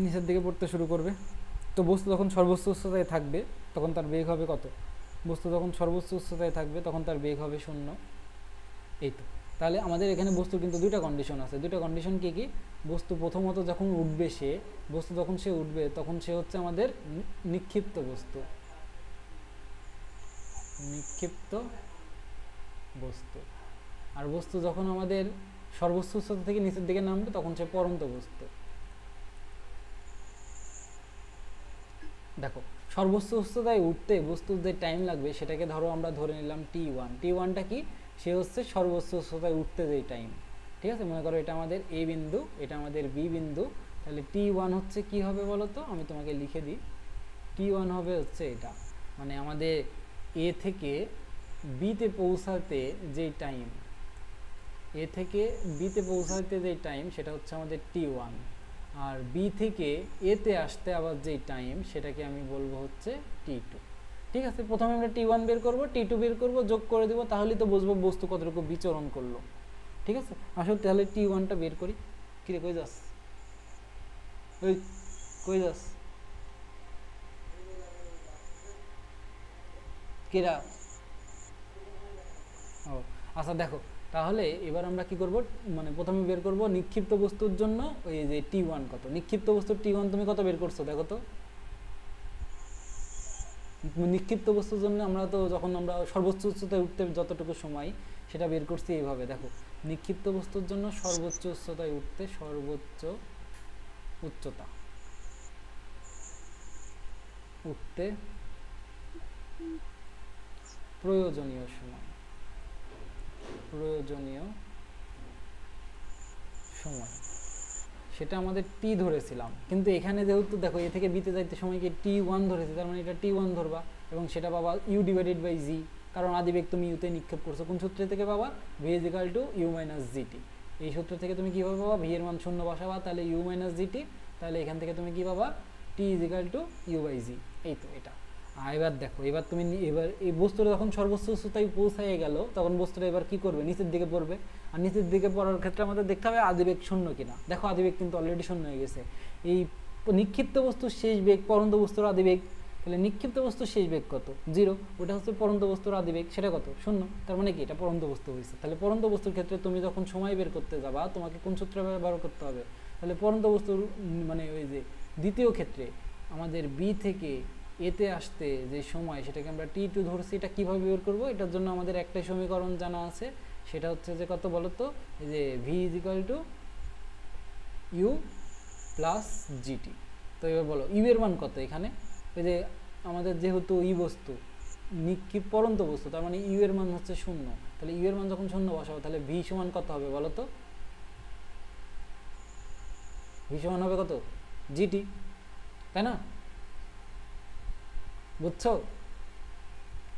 নিচের দিকে পড়তে শুরু করবে। তো বস্তু যখন সর্বোচ্চ উচ্চতায় থাকবে তখন তার বেগ হবে কত? বস্তু যখন সর্বোচ্চ উচ্চতায় থাকবে তখন তার বেগ হবে শূন্য। এই তো, তাহলে আমাদের এখানে বস্তুর কিন্তু দুইটা কন্ডিশন আছে। দুইটা কন্ডিশন কি কি? বস্তু প্রথমত যখন উঠবে, বস্তু যখন সে উঠবে তখন সে হচ্ছে আমাদের নিক্ষিপ্ত বস্তু, নিক্ষিপ্ত বস্তু। আর বস্তু যখন আমাদের সর্বোচ্চ উচ্চতা থেকে নিচের দিকে নামবে তখন সে পড়ন্ত বস্তু। দেখো সর্বোচ্চ উচ্চতায় উঠতে বস্তুর যে টাইম লাগবে সেটাকে ধরো আমরা ধরে নিলাম t1। t1টা কি? সে হচ্ছে সর্বোচ্চ উচ্চতায় উঠতে যে টাইম। ঠিক আছে, মনে করো এটা আমাদের a বিন্দু, এটা আমাদের b বিন্দু। তাহলে t1 হচ্ছে কি হবে বলো তো, আমি তোমাকে লিখে দিই। t1 হবে হচ্ছে এটা, মানে আমাদের a থেকে b তে পৌঁছাতে যে টাইম, a থেকে b তে পৌঁছাতে যে টাইম সেটা হচ্ছে আমাদের t1। আর বি থেকে এ তে আসতে আবার যেই টাইম সেটাকে আমি বলবো হচ্ছে t2। ঠিক আছে, প্রথমে আমরা t1 বের করব, t2 বের করব, যোগ করে দেব, তাহলেই তো বুঝবো বস্তু কতটুকু বিচরণ করলো। ঠিক আছে, আসলে তাহলে t1টা বের করি। কিরে কই যাস, ওই কই যাস কিরা? ও আচ্ছা, দেখো তাহলে এবার আমরা কি করব, মানে প্রথমে বের করব নিক্ষিপ্ত বস্তুর জন্য ওই যে t1 কত। নিক্ষিপ্ত বস্তুর t1 তুমি কত বের করছো দেখো তো। নিক্ষিপ্ত বস্তুর জন্য আমরা তো যখন আমরা সর্বোচ্চ উচ্চতায় উঠতে যতটুকু সময় সেটা বের করছি এইভাবে। দেখো নিক্ষিপ্ত বস্তুর জন্য সর্বোচ্চ উচ্চতায় উঠতে, সর্বোচ্চ উচ্চতা উঠতে প্রয়োজনীয় সময়, প্রয়োজনীয় সময় সেটা আমাদের টি ধরেছিলাম, কিন্তু এখানে যেহেতু দেখো এ থেকে বিতে যাইতে সময়কে t1 ধরেছি, তার মানে এটা t1 ধরবা এবং সেটা পাবা u ডিভাইডেড বাই জি, কারণ আদিবেগ তুমি ইউতে নিক্ষেপ করছো। কোন সূত্র থেকে পাবা? v is equal to you minus g t. এই সূত্র থেকে তুমি কিভাবে পাবা? v এর মান শূন্য বসাবা, তাহলে u মাইনাস জিটি, তাহলে এখান থেকে তুমি কি পাবা? t is equal to u by g. এই তো এটা। আর এবার দেখো, এবার তুমি এবার এই বস্তুটা যখন সর্বোচ্চ উচ্চতায় পৌঁছায় গেল তখন বস্তুটা এবার কি করবে? নিচের দিকে পড়বে। আর নিচের দিকে পড়ার ক্ষেত্রে আমাদের দেখতে হবে আদিবেগ শূন্য কিনা। দেখো আদিবেগ কিন্তু অলরেডি শূন্য হয়ে গেছে। এই নিক্ষিপ্ত বস্তুর শেষ বেগ পরন্ত বস্তুর আদিবেগ, তাহলে নিক্ষিপ্ত বস্তুর শেষ বেগ কত? 0। ওটা হচ্ছে পরন্ত বস্তুর আদিবেগ, সেটা কত? 0। তার মানে কি এটা পরন্ত বস্তু হয়েছে। তাহলে পরন্ত বস্তুর ক্ষেত্রে তুমি যখন সময় বের করতে যাবা তোমাকে কোন সূত্র ব্যবহার করতে হবে? তাহলে পরন্ত বস্তুর মানে ওই যে দ্বিতীয় ক্ষেত্রে আমাদের বি থেকে এতে আসতে যে সময় সেটাকে আমরা t2 ধরছি। এটা কিভাবে বের করব? এটার জন্য আমাদের একটাই সমীকরণ জানা আছে, সেটা হচ্ছে যে কত বলতো, এই যে v is equal to you plus g t. তো এবার বলো ইউ এর মান কত এখানে? ওই যে আমাদের যেহেতু ই বস্তু নিক্ষিপ পরন্ত বস্তু, তার মানে ইউ এর মান হচ্ছে 0। তাহলে ইউ এর মান যখন 0 বসাবো তাহলে ভি সমান কত হবে বলো তো? ভি সমান হবে কত? জিটি, তাই না? বুঝছো?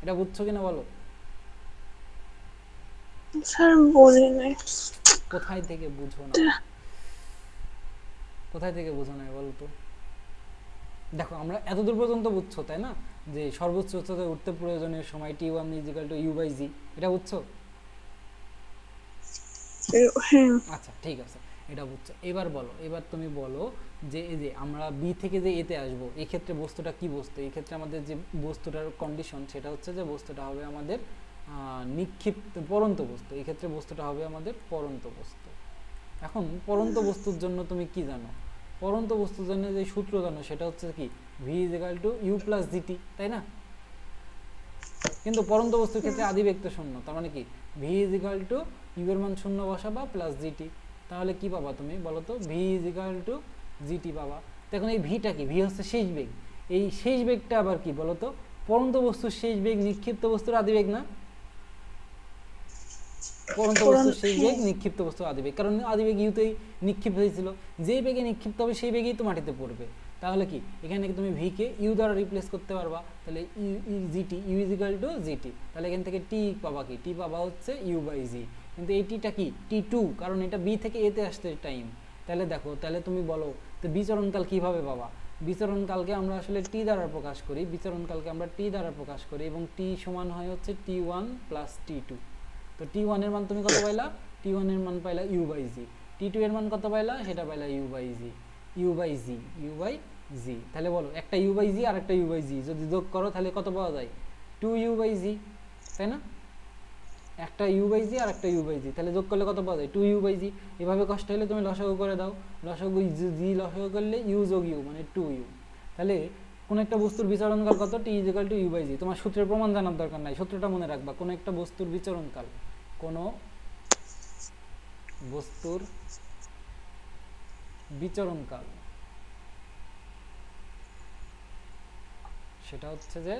এটা বুঝছো কিনা বলো? স্যার বলি নাই। কোথায় থেকে বুঝো না, কোথায় থেকে বুঝো না বলো তো? দেখো আমরা এতদূর পর্যন্ত বুঝছো তাই না, যে সর্বোচ্চ উচ্চতায় উঠতে প্রয়োজনীয় সময় t1 is equal to u by g, এটা বুঝছো? হ্যাঁ। আচ্ছা ঠিক আছে, এটা বুঝছো। এবার বলো, এবার তুমি বলো যে এই যে আমরা বি থেকে যে এতে আসবো এই ক্ষেত্রে বস্তুটা কি বস্তু? এই ক্ষেত্রে আমাদের যে বস্তুটার কন্ডিশন সেটা হচ্ছে যে বস্তুটা হবে আমাদের নিক্ষিপ্ত পরন্ত বস্তু। এই ক্ষেত্রে বস্তুটা হবে আমাদের পরন্ত বস্তু। এখন পরন্ত বস্তুর জন্য তুমি কি জানো? পরন্ত বস্তুর জন্য যে সূত্র জানো সেটা হচ্ছে কি v is equal to you plus GT, তাই না? কিন্তু পরন্ত বস্তুর ক্ষেত্রে আদিবেগ তো শূন্য, তার মানে কি v is equal to u এর মান শূন্য বসাবা প্লাস জিটি, তাহলে কি পাবা তুমি বলো তো? v is equal to GT পাবা। দেখুন এই ভিটা কি? ভি হচ্ছে শেষ বেগ। এই শেষ বেগটা আবার কি বলো তো? পরন্ত বস্তুর শেষ বেগ নিক্ষিপ্ত বস্তুর আদিবেগ না? পরন্ত বস্তুর শেষ বেগ নিক্ষিপ্ত বস্তুর আদিবেগ, কারণ আদিবেগ ইউতেই নিক্ষিপ্ত হয়েছিল। যেই বেগে নিক্ষিপ্ত হবে সেই বেগেই তো মাটিতে পড়বে। তাহলে কি এখানে তুমি ভি কে ইউ দ্বারা রিপ্লেস করতে পারবা, তাহলে g t u is equal to g t. তাহলে এখান থেকে টি পাবা কি? টি পাবা হচ্ছে ইউ বাই জি। কিন্তু এই টিটা কি? t2, কারণ এটা বি থেকে এতে আসতে টাইম। তাহলে দেখো, তাহলে তুমি বলো তো বিচরণকাল কিভাবে পাবা? বিচরণকালকে আমরা আসলে টি দ্বারা প্রকাশ করি, বিচরণকালকে আমরা টি দ্বারা প্রকাশ করি এবং টি সমান হয় হচ্ছে t1 প্লাস t2। তো t1 এর মান তুমি কত পাইলা? t1 এর মান পাইলা u বাই জি। t2 এর মান কত পাইলা? সেটা পাইলা u by g, u by g, u by g. তাহলে বলো একটা u বাই জি আর একটা u বাই জি যদি যোগ করো তাহলে কত পাওয়া যায়? 2u বাই জি, তাই না? একটা u বাই জি আর একটা u বাই জি, তাহলে যোগ করলে কত পাওয়া যায়? 2u বাই জি। এভাবে কষ্ট হলে তুমি লসাগু করে দাও, লসাগু জি লসাগু করলে u যোগ u মানে 2u। তাহলে কোন একটা বস্তুর বিচরণকাল কত? t is equal to u by g. তোমার সূত্রের প্রমাণ জানার দরকার নাই, সূত্রটা মনে রাখবা। কোন একটা বস্তুর বিচরণকাল, কোন বস্তুর বিচরণকাল সেটা হচ্ছে যে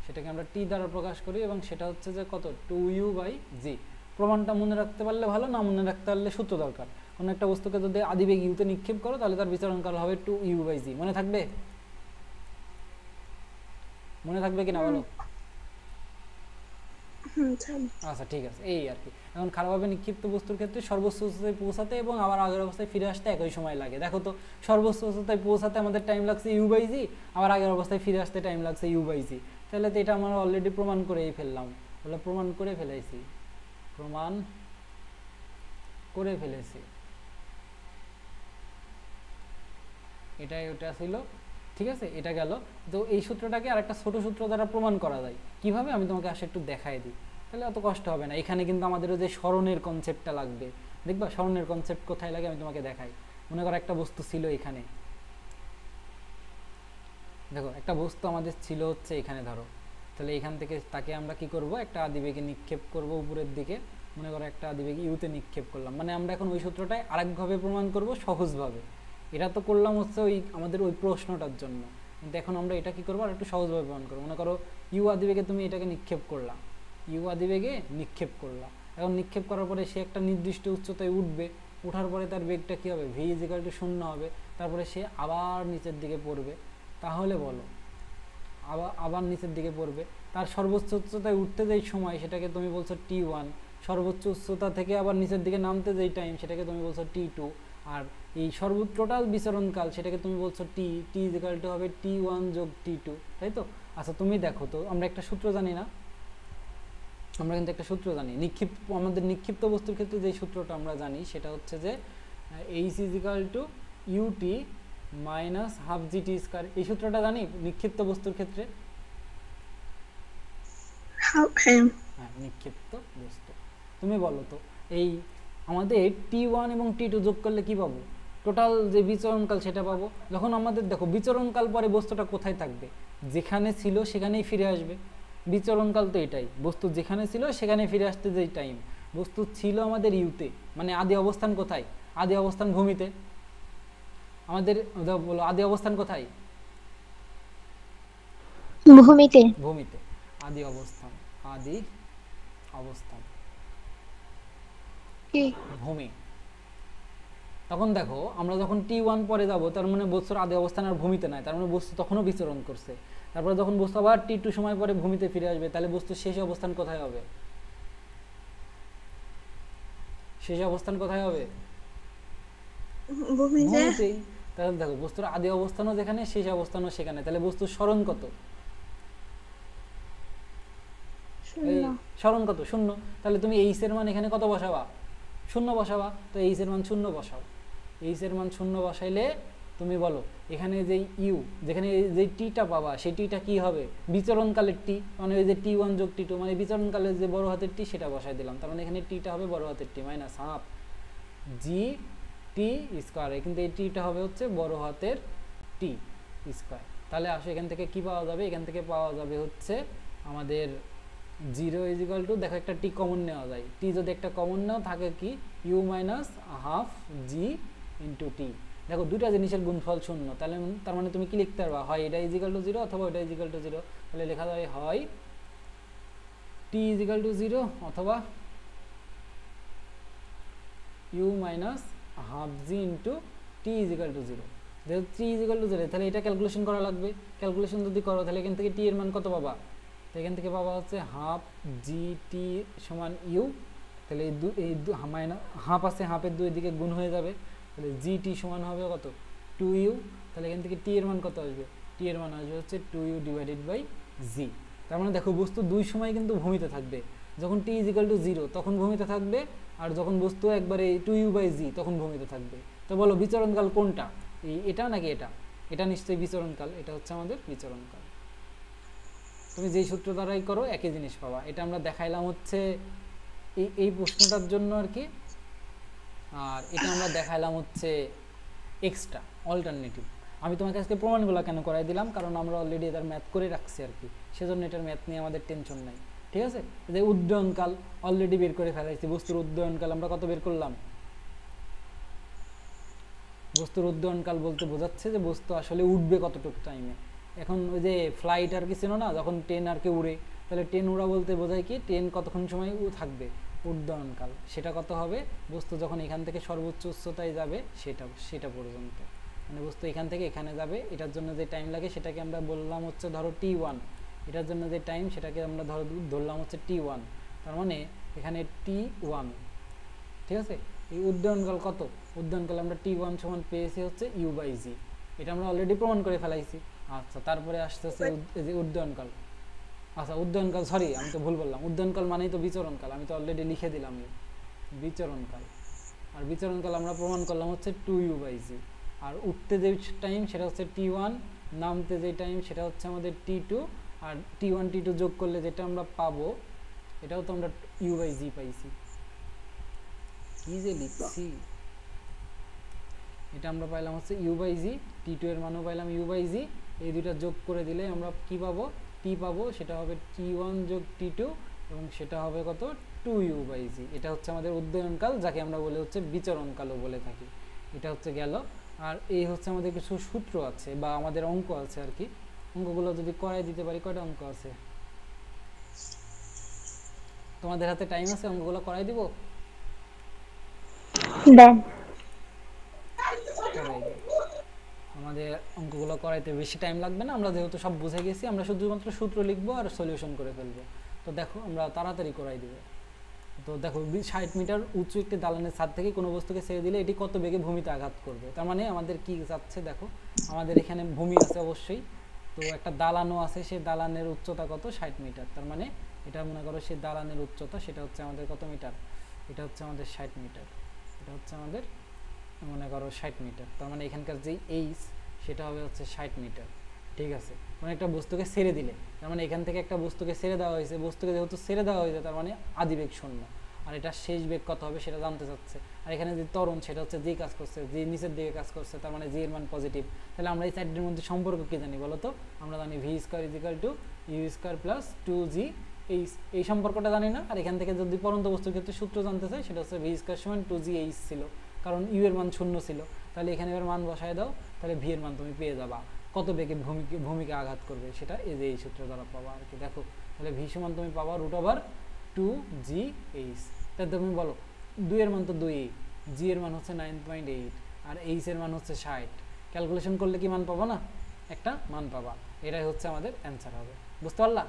সেটাকে আমরা টি দ্বারা প্রকাশ করি এবং সেটা হচ্ছে যে কত 2u/g। প্রমাণটা মনে রাখতে পারলে ভালো, না মনে রাখতে পারলে সূত্র দরকার। কোনো একটা বস্তুকে যদি আদিবেগ ইউতে নিক্ষেপ করো তাহলে তার বিচরণকাল হবে 2u/g। মনে থাকবে? মনে থাকবে কিনা বলো? আচ্ছা ঠিক আছে, এই আর কি। এখন খারাপভাবে নিক্ষিপ্ত বস্তুর ক্ষেত্রে সর্বোচ্চ উচ্চতায় পৌঁছাতে এবং আবার আগের অবস্থায় ফিরে আসতে একই সময় লাগে। দেখো তো, সর্বোচ্চ উচ্চতায় পৌঁছাতে আমাদের টাইম লাগছে u/g, আবার আগের অবস্থায় ফিরে আসতে টাইম লাগছে u/g। তাহলে তো এটা আমরা অলরেডি প্রমাণ করেই ফেললাম। তাহলে প্রমাণ করে ফেলেছি, প্রমাণ করে ফেলেছি। এটাই ওটা ছিল, ঠিক আছে, এটা গেল। তো এই সূত্রটাকে আরেকটা ছোট সূত্র দ্বারা প্রমাণ করা যায়। কিভাবে আমি তোমাকে আসলে একটু দেখাই দিই, তাহলে অত কষ্ট হবে না। এখানে কিন্তু আমাদেরও যে স্মরণের কনসেপ্টটা লাগবে, দেখবা স্মরণের কনসেপ্ট কোথায় লাগে আমি তোমাকে দেখাই। মনে করো একটা বস্তু ছিল এখানে, দেখো একটা বস্তু আমাদের ছিল হচ্ছে এখানে, ধরো, তাহলে এখান থেকে তাকে আমরা কি করব, একটা আদিবেগে নিক্ষেপ করব উপরের দিকে। মনে করো একটা আদিবেগে ইউতে নিক্ষেপ করলাম, মানে আমরা এখন ওই সূত্রটাই আরেকভাবে প্রমাণ করব সহজভাবে। এটা তো করলাম হচ্ছে ওই আমাদের ওই প্রশ্নটার জন্য, কিন্তু এখন আমরা এটা কি করবো আর একটু সহজভাবে প্রমাণ করবো। মনে করো ইউ আদিবেগে তুমি এটাকে নিক্ষেপ করলা, ইউ আদিবেগে নিক্ষেপ করলা। এখন নিক্ষেপ করার পরে সে একটা নির্দিষ্ট উচ্চতায় উঠবে, ওঠার পরে তার বেগটা কি হবে, ভি ইজ ইকুয়াল টু 0 হবে। তারপরে সে আবার নিচের দিকে পড়বে। তাহলে বলো, আবার নিচের দিকে পড়বে, তার সর্বোচ্চ উচ্চতায় উঠতে যেই সময় সেটাকে তুমি বলছো t1, সর্বোচ্চ উচ্চতা থেকে আবার নিচের দিকে নামতে যেই টাইম সেটাকে তুমি বলছো t2, আর এই সর্বোচ্চ টোটাল বিচরণকাল সেটাকে তুমি বলছো টি ইজ ইকুয়াল টু হবে t1 যোগ t2, তাই তো? আচ্ছা তুমি দেখো তো, আমরা একটা সূত্র জানি না, আমরা কিন্তু একটা সূত্র জানি আমাদের নিক্ষিপ্ত বস্তুর ক্ষেত্রে যে সূত্রটা আমরা জানি সেটা হচ্ছে যে h is equal two ut minus half gt square. এই সূত্রটা জানি নিক্ষিপ্ত বস্তুর ক্ষেত্রে। হ্যাঁ, নিক্ষিপ্ত বস্তু। তুমি বলো তো, এই আমাদের t1 এবং t2 যোগ করলে কি পাবো? টোটাল যে বিচরণকাল সেটা পাবো। যখন আমাদের দেখো বিচরণকাল পরে বস্তুটা কোথায় থাকবে, যেখানে ছিল সেখানেই ফিরে আসবে। বিচরণকাল তো এটাই, বস্তু যেখানে ছিল সেখানে ফিরে আসতে যেই টাইম। বস্তু ছিল আমাদের ইউতে, মানে আদি অবস্থান কোথায়? আদি অবস্থান ভূমিতে। আমাদের বলো আদি অবস্থান কোথায়? ভূমিতে। ভূমিতে আদি অবস্থান, আদি অবস্থান কি ভূমি। তখন দেখো আমরা যখন t1 পরে যাব, তার মানে বস্তুর আদি অবস্থান আর ভূমিতে নাই, তার মানে বস্তু তখনও বিচরণ করছে। তারপরে যখন বস্তু আবার t2 সময় পরে ভূমিতে ফিরে আসবে, তাহলে বস্তুর শেষ অবস্থান কোথায় হবে? শেষ অবস্থান কোথায় হবে? ভূমিতেই। তাহলে দেখো বস্তুর আদি অবস্থানও যেখানে, শেষ অবস্থানও সেখানে, তাহলে বস্তুর স্মরণ কত? স্মরণ কত? 0। তাহলে তুমি এইচ এর মান এখানে কত বসাবা? 0 বসাবা। তো এইচ এর মান 0 বসাও। এইচ এর মান 0 বসাইলে তুমি বলো এখানে যে ইউ, যেখানে যে টিটা পাবা সেই টিটা কি হবে? বিচরণকালের টি, মানে ওই যে t1 যোগ t2, মানে বিচরণকালের যে বড় হাতের টি সেটা বসাই দিলাম। তার মানে এখানে টিটা হবে বড় হাতের টি minus half G T square, কিন্তু এই টিটা হবে হচ্ছে বড় হাতের টি স্কোয়ার। তাহলে আসো এখান থেকে কি পাওয়া যাবে? এখান থেকে পাওয়া যাবে হচ্ছে আমাদের 0 ইজ ইকুয়াল টু, দেখো একটা টি কমন নেওয়া যায়, টি যদি একটা কমন নেওয়া থাকে কি u minus half g into t. দেখো দুটা জিনিসের গুণফল 0, তাহলে তার মানে তুমি কি লিখতে পারবা, হয় এটা ইজ ইকুয়াল টু 0 অথবা এটা ইজ ইকুয়াল টু 0। তাহলে লেখা যায় হয় টি ইজ ইকুয়াল টু 0 অথবা u minus half g into t is equal to 0। যেহেতু টি ইজ ইকুয়াল টু 0, তাহলে এটা ক্যালকুলেশন করা লাগবে। ক্যালকুলেশন যদি করো তাহলে এখান থেকে টি এর মান কত পাবা? তো এখান থেকে পাবা হচ্ছে হাফ জি টি সমান ইউ। তাহলে এই মাইনাস হাফ আছে, হাফের দুই দিকে গুণ হয়ে যাবে, তাহলে জি টি সমান হবে কত? 2u। তাহলে এখান থেকে টি এর মান কত আসবে? টি এর মান আসবে হচ্ছে 2u ডিভাইডেড বাই জি। তার মানে দেখো বস্তু দুই সময় কিন্তু ভূমিতে থাকবে। যখন টি ইজ ইকুয়াল টু 0 তখন ভূমিতে থাকবে, আর যখন বস্তু একবারে 2u বাই জি তখন ভূমিতে থাকবে। তো বলো বিচরণকাল কোনটা, এটা নাকি এটা? এটা নিশ্চয়ই বিচরণকাল, এটা হচ্ছে আমাদের বিচরণকাল। তুমি যেই সূত্র দ্বারাই করো একই জিনিস পাবা। এটা আমরা দেখাইলাম হচ্ছে এই প্রশ্নটার জন্য আর কি, আর এটা আমরা দেখাইলাম হচ্ছে এক্সট্রা অল্টারনেটিভ। আমি তোমাকে আজকে প্রমাণগুলো কেন করাই দিলাম, কারণ আমরা অলরেডি এটার ম্যাথ করে রাখছি আর কি, সেজন্য এটার ম্যাথ নিয়ে আমাদের টেনশন নাই, ঠিক আছে? যে উড্ডয়নকাল অলরেডি বের করে ফেলাইছি, বস্তুর উড্ডয়নকাল আমরা কত বের করলাম? বস্তুর উড্ডয়নকাল বলতে বোঝাচ্ছে যে বস্তু আসলে উঠবে কতটুকু টাইমে। এখন ওই যে ফ্লাইট আর কি ছিল না, যখন ট্রেন আর কি উড়ে, তাহলে ট্রেন উড়া বলতে বোঝায় কি ট্রেন কতক্ষণ সময় থাকবে, উড্ডয়নকাল সেটা কত হবে, বস্তু যখন এখান থেকে সর্বোচ্চ উচ্চতায় যাবে সেটা পর্যন্ত, মানে বস্তু এখান থেকে এখানে যাবে, এটার জন্য যে টাইম লাগে সেটাকে আমরা বললাম হচ্ছে ধরো T1, এটার জন্য যে টাইম সেটাকে আমরা ধরলাম হচ্ছে T1, তার মানে এখানে T1, ঠিক আছে। এই উড্ডয়নকাল কত, উড্ডয়নকাল আমরা T1 সমান পেয়েছি হচ্ছে U/G, এটা আমরা অলরেডি প্রমাণ করে ফেলাইছি। আচ্ছা, তারপরে আসতেছে এই যে উড্ডয়নকাল, আচ্ছা উড্ডয়নকাল, সরি আমি তো ভুল বললাম, উড্ডয়নকাল মানেই তো বিচরণকাল, আমি তো অলরেডি লিখে দিলাম বিচরণকাল। আর বিচরণকাল আমরা প্রমাণ করলাম হচ্ছে 2U/G, আর উঠতে যে টাইম সেটা হচ্ছে T1, নামতে যে টাইম সেটা হচ্ছে আমাদের T2, আর T1 T2 যোগ করলে যেটা আমরা পাবো এটাও তো আমরা U/G পাইছি। কি যে লিখছি, এটা আমরা পাইলাম হচ্ছে U/G, T2 এর মানও পাইলাম U/G, এই দুইটা যোগ করে দিলে আমরা কি পাবো, T পাবো, সেটা হবে T1 যোগ T2 এবং সেটা হবে কত 2U/G। এটা হচ্ছে আমাদের উড্ডয়নকাল, যাকে আমরা বলে হচ্ছে বিচরণকালও বলে থাকি। এটা হচ্ছে গেল। আর এই হচ্ছে আমাদের কিছু সূত্র আছে বা আমাদের অঙ্ক আছে আর কি, অঙ্কগুলো যদি করাই দিতে পারি। কয়টা অঙ্ক আছে তোমাদের হাতে, টাইম আছে অঙ্কগুলো করাই দিব? করাই দিব। আমাদের অঙ্কগুলো করাইতে বেশি টাইম লাগবে না, আমরা যেহেতু সব বুঝে গেছি, আমরা শুধুমাত্র সূত্র লিখবো আর সলিউশন করে ফেলবো। তো দেখো আমরা তাড়াতাড়ি করাই দিব। তো দেখো 60 মিটার উঁচু একটি দালানের ছাদ থেকে কোনো বস্তুকে ছেড়ে দিলে এটি কত বেগে ভূমিতে আঘাত করবে। তার মানে আমাদের কি যাচ্ছে, দেখো আমাদের এখানে ভূমি আছে অবশ্যই, তো একটা দালানও আছে, সেই দালানের উচ্চতা কত 60 মিটার। তার মানে এটা মনে করো সেই দালানের উচ্চতা, সেটা হচ্ছে আমাদের কত মিটার, এটা হচ্ছে আমাদের 60 মিটার, এটা হচ্ছে আমাদের মনে করো 60 মিটার। তার মানে এখানকার যেই এইচ সেটা হবে হচ্ছে 60 মিটার, ঠিক আছে। মানে একটা বস্তুকে ছেড়ে দিলে, তার মানে এখান থেকে একটা বস্তুকে ছেড়ে দেওয়া হয়েছে, বস্তুকে যেহেতু ছেড়ে দেওয়া হয়েছে তার মানে আদিবেগ শূন্য, আর এটা শেষ বেগ কত হবে সেটা জানতে চাচ্ছে। আর এখানে যে ত্বরণ সেটা হচ্ছে যে কাজ করছে, যে নিচের দিকে কাজ করছে, তার মানে জি এর মান পজিটিভ। তাহলে আমরা এই সাইডের মধ্যে সম্পর্ক কি জানি বলো তো, আমরা জানি v² = u² + 2g, এই সম্পর্কটা জানি না। আর এখান থেকে যদি পরন্ত বস্তুর ক্ষেত্রে সূত্র জানতে চাই সেটা হচ্ছে v² = 2gh ছিল, কারণ ইউ এর মান শূন্য ছিল। তাহলে এখানে এবার মান বসায় দাও, তাহলে ভি এর মান তুমি পেয়ে যাবা, কত বেগে ভূমিকে আঘাত করবে সেটা এই যে এই সূত্র দ্বারা পাবা আর কি। দেখো তাহলে ভি সমান তুমি পাবা √2gh। তাহলে তুমি বলো 2 এর মান তো 2, জি এর মান হচ্ছে 9.8 আর এইচ এর মান হচ্ছে 60, ক্যালকুলেশন করলে কি মান পাবো না, একটা মান পাবা। এটাই হচ্ছে আমাদের অ্যান্সার হবে। বুঝতে পারলা,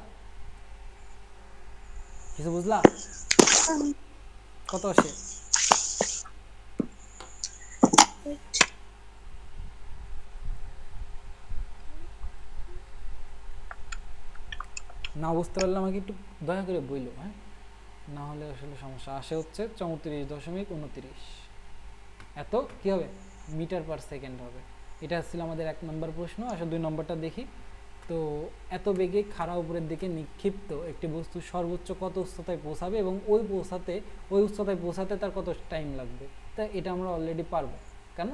কিছু বুঝলা, কত আসে? না বুঝতে পারলে আমাকে একটু দয়া করে বইলো, হ্যাঁ, না হলে আসলে সমস্যা। আসে হচ্ছে 34.29, এত কি হবে মিটার পার সেকেন্ড হবে। এটা ছিল আমাদের 1 নম্বর প্রশ্ন। আসলে 2 নম্বরটা দেখি। তো এত বেগে খাড়া উপরের দিকে নিক্ষিপ্ত একটি বস্তু সর্বোচ্চ কত উচ্চতায় পৌঁছাবে এবং ওই উচ্চতায় পৌঁছাতে তার কত টাইম লাগবে। তা এটা আমরা অলরেডি পারবো, কেন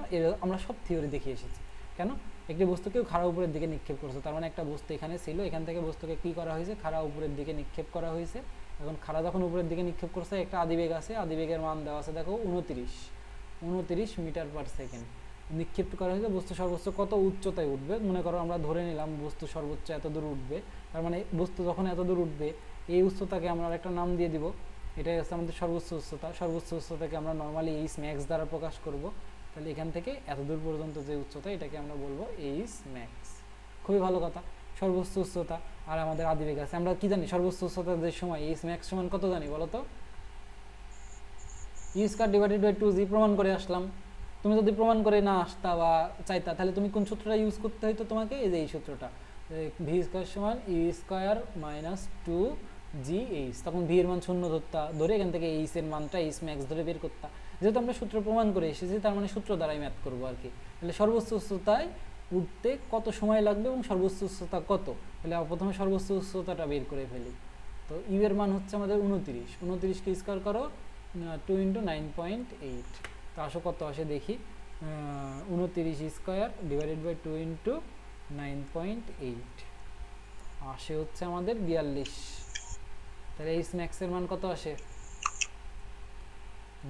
আমরা সব থিওরি দেখে এসেছি। কেন, একটি বস্তুকেও খাড়া উপরের দিকে নিক্ষেপ করছে, তার মানে একটা বস্তু এখানে ছিল, এখান থেকে বস্তুকে কি করা হয়েছে, খাড়া উপরের দিকে নিক্ষেপ করা হয়েছে। এখন খাড়া যখন উপরের দিকে নিক্ষেপ করছে, একটা আদিবেগ আছে, আদিবেগের মান দেওয়া আছে দেখো 29 মিটার পার সেকেন্ড নিক্ষেপ করা হয়েছে। বস্তু সর্বোচ্চ কত উচ্চতায় উঠবে, মনে করো আমরা ধরে নিলাম বস্তু সর্বোচ্চ এত দূর উঠবে, তার মানে বস্তু যখন এত দূর উঠবে এই উচ্চতাকে আমরা একটা নাম দিয়ে দিব, এটাই হচ্ছে আমাদের সর্বোচ্চ উচ্চতা। সর্বোচ্চ উচ্চতাকে আমরা নর্মালি এইচ ম্যাক্স দ্বারা প্রকাশ করব। তাহলে এখান থেকে এত দূর পর্যন্ত যে উচ্চতা এটাকে আমরা বলবো এইচ ম্যাক্স। খুবই ভালো কথা, সর্বোচ্চ উচ্চতা আর আমাদের আদিবেগ আছে। আমরা কি জানি সর্বোচ্চ উচ্চতার যে সময় এইচ ম্যাক্স সমান কত জানি বলো তো, u² / 2g প্রমাণ করে আসলাম। তুমি যদি প্রমাণ করে না আসতা বা চাইতা তাহলে তুমি কোন সূত্রটা ইউজ করতে হইতো তোমাকে, এই যে এই সূত্রটা, v² = u² - 2gh। তখন v এর মান শূন্য ধরে এখান থেকে এইচ এর মানটা এইচ ম্যাক্স ধরে বের করতা। যেহেতু আমরা সূত্র প্রমাণ করে এসেছি তার মানে সূত্র দ্বারাই ম্যাথ করবো আর কি। তাহলে সর্বোচ্চ উচ্চতায় উঠতে কত সময় লাগবে এবং সর্বোচ্চ উচ্চতা কত, তাহলে প্রথমে সর্বোচ্চ উচ্চতাটা বের করে ফেলি। তো ইউ এর মান হচ্ছে আমাদের 29 কে স্কয়ার করো 2 × 9.8, তো আসো কত আসে দেখি, 29² / 2 × 9.8 আসে হচ্ছে আমাদের 42। তাহলে এইচ ম্যাক্স এর মান কত আসে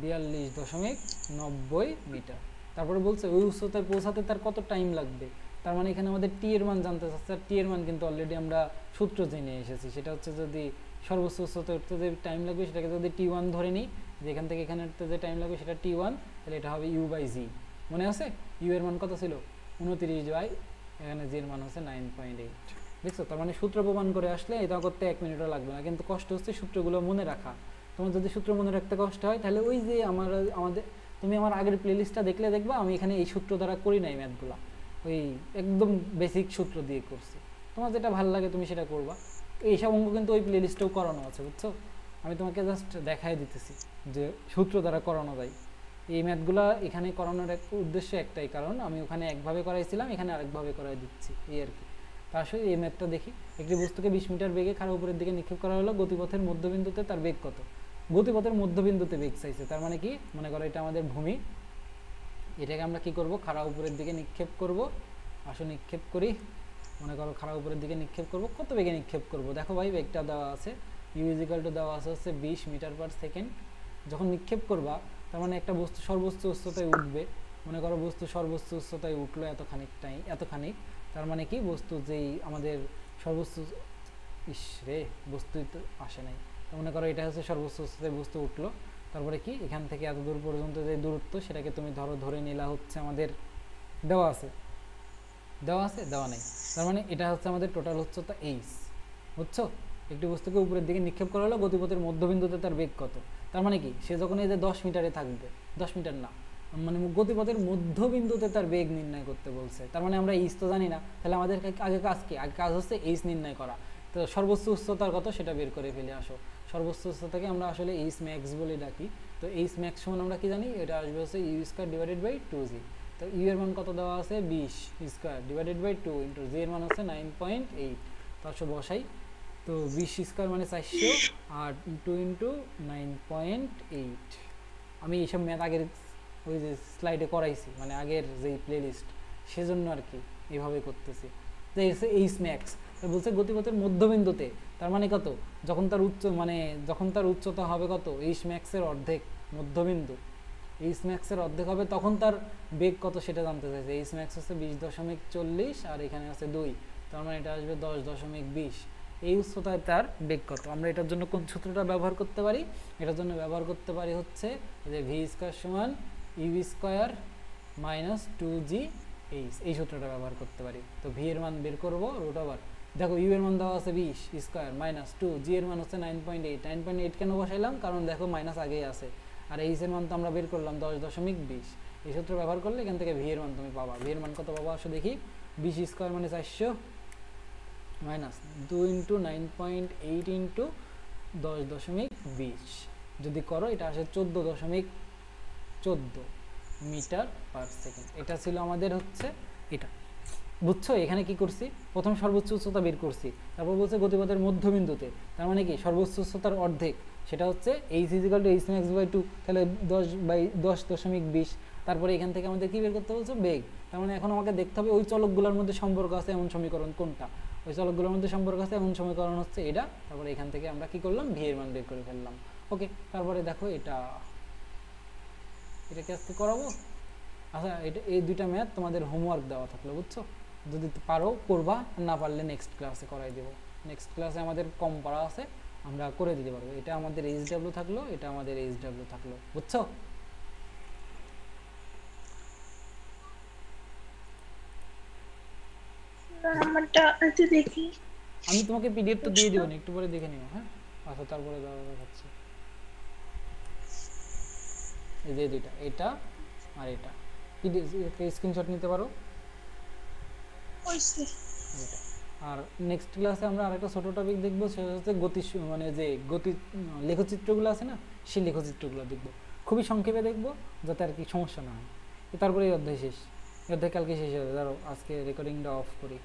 42.90 মিটার। তারপরে বলছে ওই উচ্চতায় পৌঁছাতে তার কত টাইম লাগবে। তার মানে এখানে আমাদের টি এর মান জানতে চাচ্ছে, আর টি এর মান কিন্তু অলরেডি আমরা সূত্র জেনে এসেছি। সেটা হচ্ছে যদি সর্বোচ্চ উচ্চতায় উঠতে যে টাইম লাগবে সেটাকে যদি টি1 ধরে নিই, যে এখান থেকে এখানে উঠতে যে টাইম লাগবে সেটা টি1, তাহলে এটা হবে u/g। মনে আছে ইউ এর মান কত ছিল 29 বাই এখানে জি এর মান হচ্ছে 9.8। দেখছো, তার মানে সূত্র প্রমাণ করে আসলে এটা করতে 1 মিনিটও লাগবে না, কিন্তু কষ্ট হচ্ছে সূত্রগুলো মনে রাখা। তোমার যদি সূত্র মনে রাখতে কষ্ট হয় তাহলে ওই যে আমাদের তুমি আমার আগের প্লেলিস্টটা দেখলে দেখবা আমি এখানে এই সূত্র দ্বারা করি নাই ম্যাথগুলো, ওই একদম বেসিক সূত্র দিয়ে করছি। তোমার যেটা ভালো লাগে তুমি সেটা করবা। এইসব অঙ্ক কিন্তু ওই প্লেলিস্টেও করানো আছে, বুঝছো? আমি তোমাকে জাস্ট দেখাই দিতেছি যে সূত্র দ্বারা করানো যায়। এই ম্যাথগুলো এখানে করানোর এক উদ্দেশ্য একটাই, কারণ আমি ওখানে একভাবে করাইছিলাম, এখানে আরেকভাবে করাই দিচ্ছি, এই আর কি। তা আসলে এই ম্যাথটা দেখি। একটি বস্তুকে 20 মিটার বেগে খাড়া উপরের দিকে নিক্ষেপ করা হলো, গতিপথের মধ্যবিন্দুতে তার বেগ কত? গতিপথের মধ্যবিন্দুতে বেগ চাইছে, তার মানে কি মনে করো এটা আমাদের ভূমি, এটাকে আমরা কি করব খাড়া উপরের দিকে নিক্ষেপ করব। আসো নিক্ষেপ করি, মনে করো খাড়া উপরের দিকে নিক্ষেপ করব। কত বেগে নিক্ষেপ করব? দেখো ভাই বেগটা দেওয়া আছে, u = দেওয়া আছে হচ্ছে 20 মিটার পার সেকেন্ড। যখন নিক্ষেপ করবা তার মানে একটা বস্তু সর্বোচ্চ উচ্চতায় উঠবে। মনে করো বস্তু সর্বোচ্চ উচ্চতায় উঠলো এতখানিক, তার মানে কি বস্তু যেই আমাদের সর্বোচ্চ রে বস্তুই তো আসে নাই, মনে করো এটা হচ্ছে সর্বোচ্চ উচ্চতায় বস্তু উঠলো। তারপরে কি এখান থেকে এত দূর পর্যন্ত যে দূরত্ব সেটাকে তুমি ধরে নিলা হচ্ছে আমাদের দেওয়া আছে দেওয়া নেই, তার মানে এটা হচ্ছে আমাদের টোটাল উচ্চতা এইচ। বুঝছো? একটি বস্তুকে উপরের দিকে নিক্ষেপ করা হলো, গতিপথের মধ্যবিন্দুতে তার বেগ কত? তার মানে কি সে যখন এই যে 10 মিটারে থাকবে, 10 মিটার না, মানে গতিপথের মধ্যবিন্দুতে তার বেগ নির্ণয় করতে বলছে। তার মানে আমরা এইচ তো জানি না, তাহলে আমাদের আগে কাজ কি? আগে কাজ হচ্ছে এইচ নির্ণয় করা। তো সর্বোচ্চ উচ্চতার কত সেটা বের করে ফেলে আসো। সর্বোচ্চ উচ্চতাকে আমরা আসলে এইচ ম্যাক্স বলে ডাকি। তো এইচ ম্যাক্স সমান আমরা কি জানি? এটা আসবে হচ্ছে u² / 2g। তো ইউ এর মান কত দেওয়া আছে? 20² / 2 ইন্টু জি এর মান হচ্ছে 9.8। তারশো বসাই, তো 20² মানে 400, আর 2 ইন্টু 9.8। আমি এইসব ম্যাথ আগের ওই যে স্লাইডে করাইছি, মানে আগের যেই প্লেলিস্ট, সেজন্য আর কি এইভাবে করতেছি। তো এসে এইচ ম্যাক্স বলছে গতিপথের মধ্যবিন্দুতে, তার মানে কত? যখন তার উচ্চতা হবে কত? এইচ ম্যাক্সের অর্ধেক, মধ্যবিন্দু এইচ ম্যাক্সের অর্ধেক হবে, তখন তার বেগ কত সেটা জানতে চাইছে। এইচ ম্যাক্স হচ্ছে 20.40, আর এখানে আছে 2, তার মানে এটা আসবে 10.20। এই উচ্চতায় তার বেগ কত? আমরা এটার জন্য কোন সূত্রটা ব্যবহার করতে পারি? এটার জন্য ব্যবহার করতে পারি হচ্ছে যে v² সমান u² - 2gh, এই সূত্রটা ব্যবহার করতে পারি। তো v এর মান বের করবো √, দেখো u এর মান দেওয়া আছে 20² - 2, g এর মান হচ্ছে 9.8। 9.8 কেন বসাইলাম? কারণ দেখো মাইনাস আগেই আছে, আর এইচ এর মান তো আমরা বের করলাম 10.20। এই সূত্র ব্যবহার করলে এখান থেকে ভি এর মান তুমি পাবা। ভি এর মান কত পাবা আসো দেখি। 20² মানে 400 মাইনাস 2 ইন্টু 9.8 ইন্টু 10.20, যদি করো এটা আসে 14.14 মিটার পার সেকেন্ড। এটা ছিল আমাদের হচ্ছে এটা। বুঝছো এখানে কি করছি? প্রথম সর্বোচ্চ উচ্চতা বের করছি, তারপর বলছে গতিপথের মধ্যবিন্দুতে, তার মানে কি সর্বোচ্চ উচ্চতার অর্ধেক, সেটা হচ্ছে h = h max/2, তাহলে 10.20। তারপরে এখান থেকে আমাদের কি বের করতে বলছে? বেগ। তার মানে এখন আমাকে দেখতে হবে ওই চলকগুলোর মধ্যে সম্পর্ক আছে এমন সমীকরণ কোনটা। ওই চলকগুলোর মধ্যে সম্পর্ক আছে এমন সমীকরণ হচ্ছে এটা। তারপরে এখান থেকে আমরা কি করলাম? ভি এর মান বের করে ফেললাম। ওকে, তারপরে দেখো এটাকে আজকে করাবো। আচ্ছা, এই দুইটা ম্যাথ তোমাদের হোমওয়ার্ক দেওয়া থাকলো, বুঝছো? যদি পারো করবা, না পারলে নেক্সট ক্লাসে করাই দেবো। নেক্সট ক্লাসে আমাদের কম পড়া আছে, আমরা করে দিতে পারবো। এটা আমাদের এইচডব্লিউ থাকলো, এটা আমাদের এইচডব্লিউ থাকলো, বুঝছো? আমারটা এতে দেখি। আমি তোমাকে পিডিএফ তো দিয়ে দিব না, একটু পরে দেখে নিও। হ্যাঁ, আচ্ছা, তারপরে দেখাচ্ছি। এই যে দুইটা, এটা আর এটা, পিডিএফ স্ক্রিনশট নিতে পারো। এটা। আর নেক্সট ক্লাসে আমরা আরেকটা ছোট টপিক দেখবো, সেটা হচ্ছে গতি লেখচিত্রগুলো আছে না, সেই লেখচিত্রগুলো দেখবো। খুবই সংক্ষেপে দেখবো, যাতে আর কি সমস্যা না হয়। তারপরে এই অধ্যায় শেষ। এই অধ্যায় কালকে শেষ হবে। ধরো আজকে রেকর্ডিংটা অফ করি।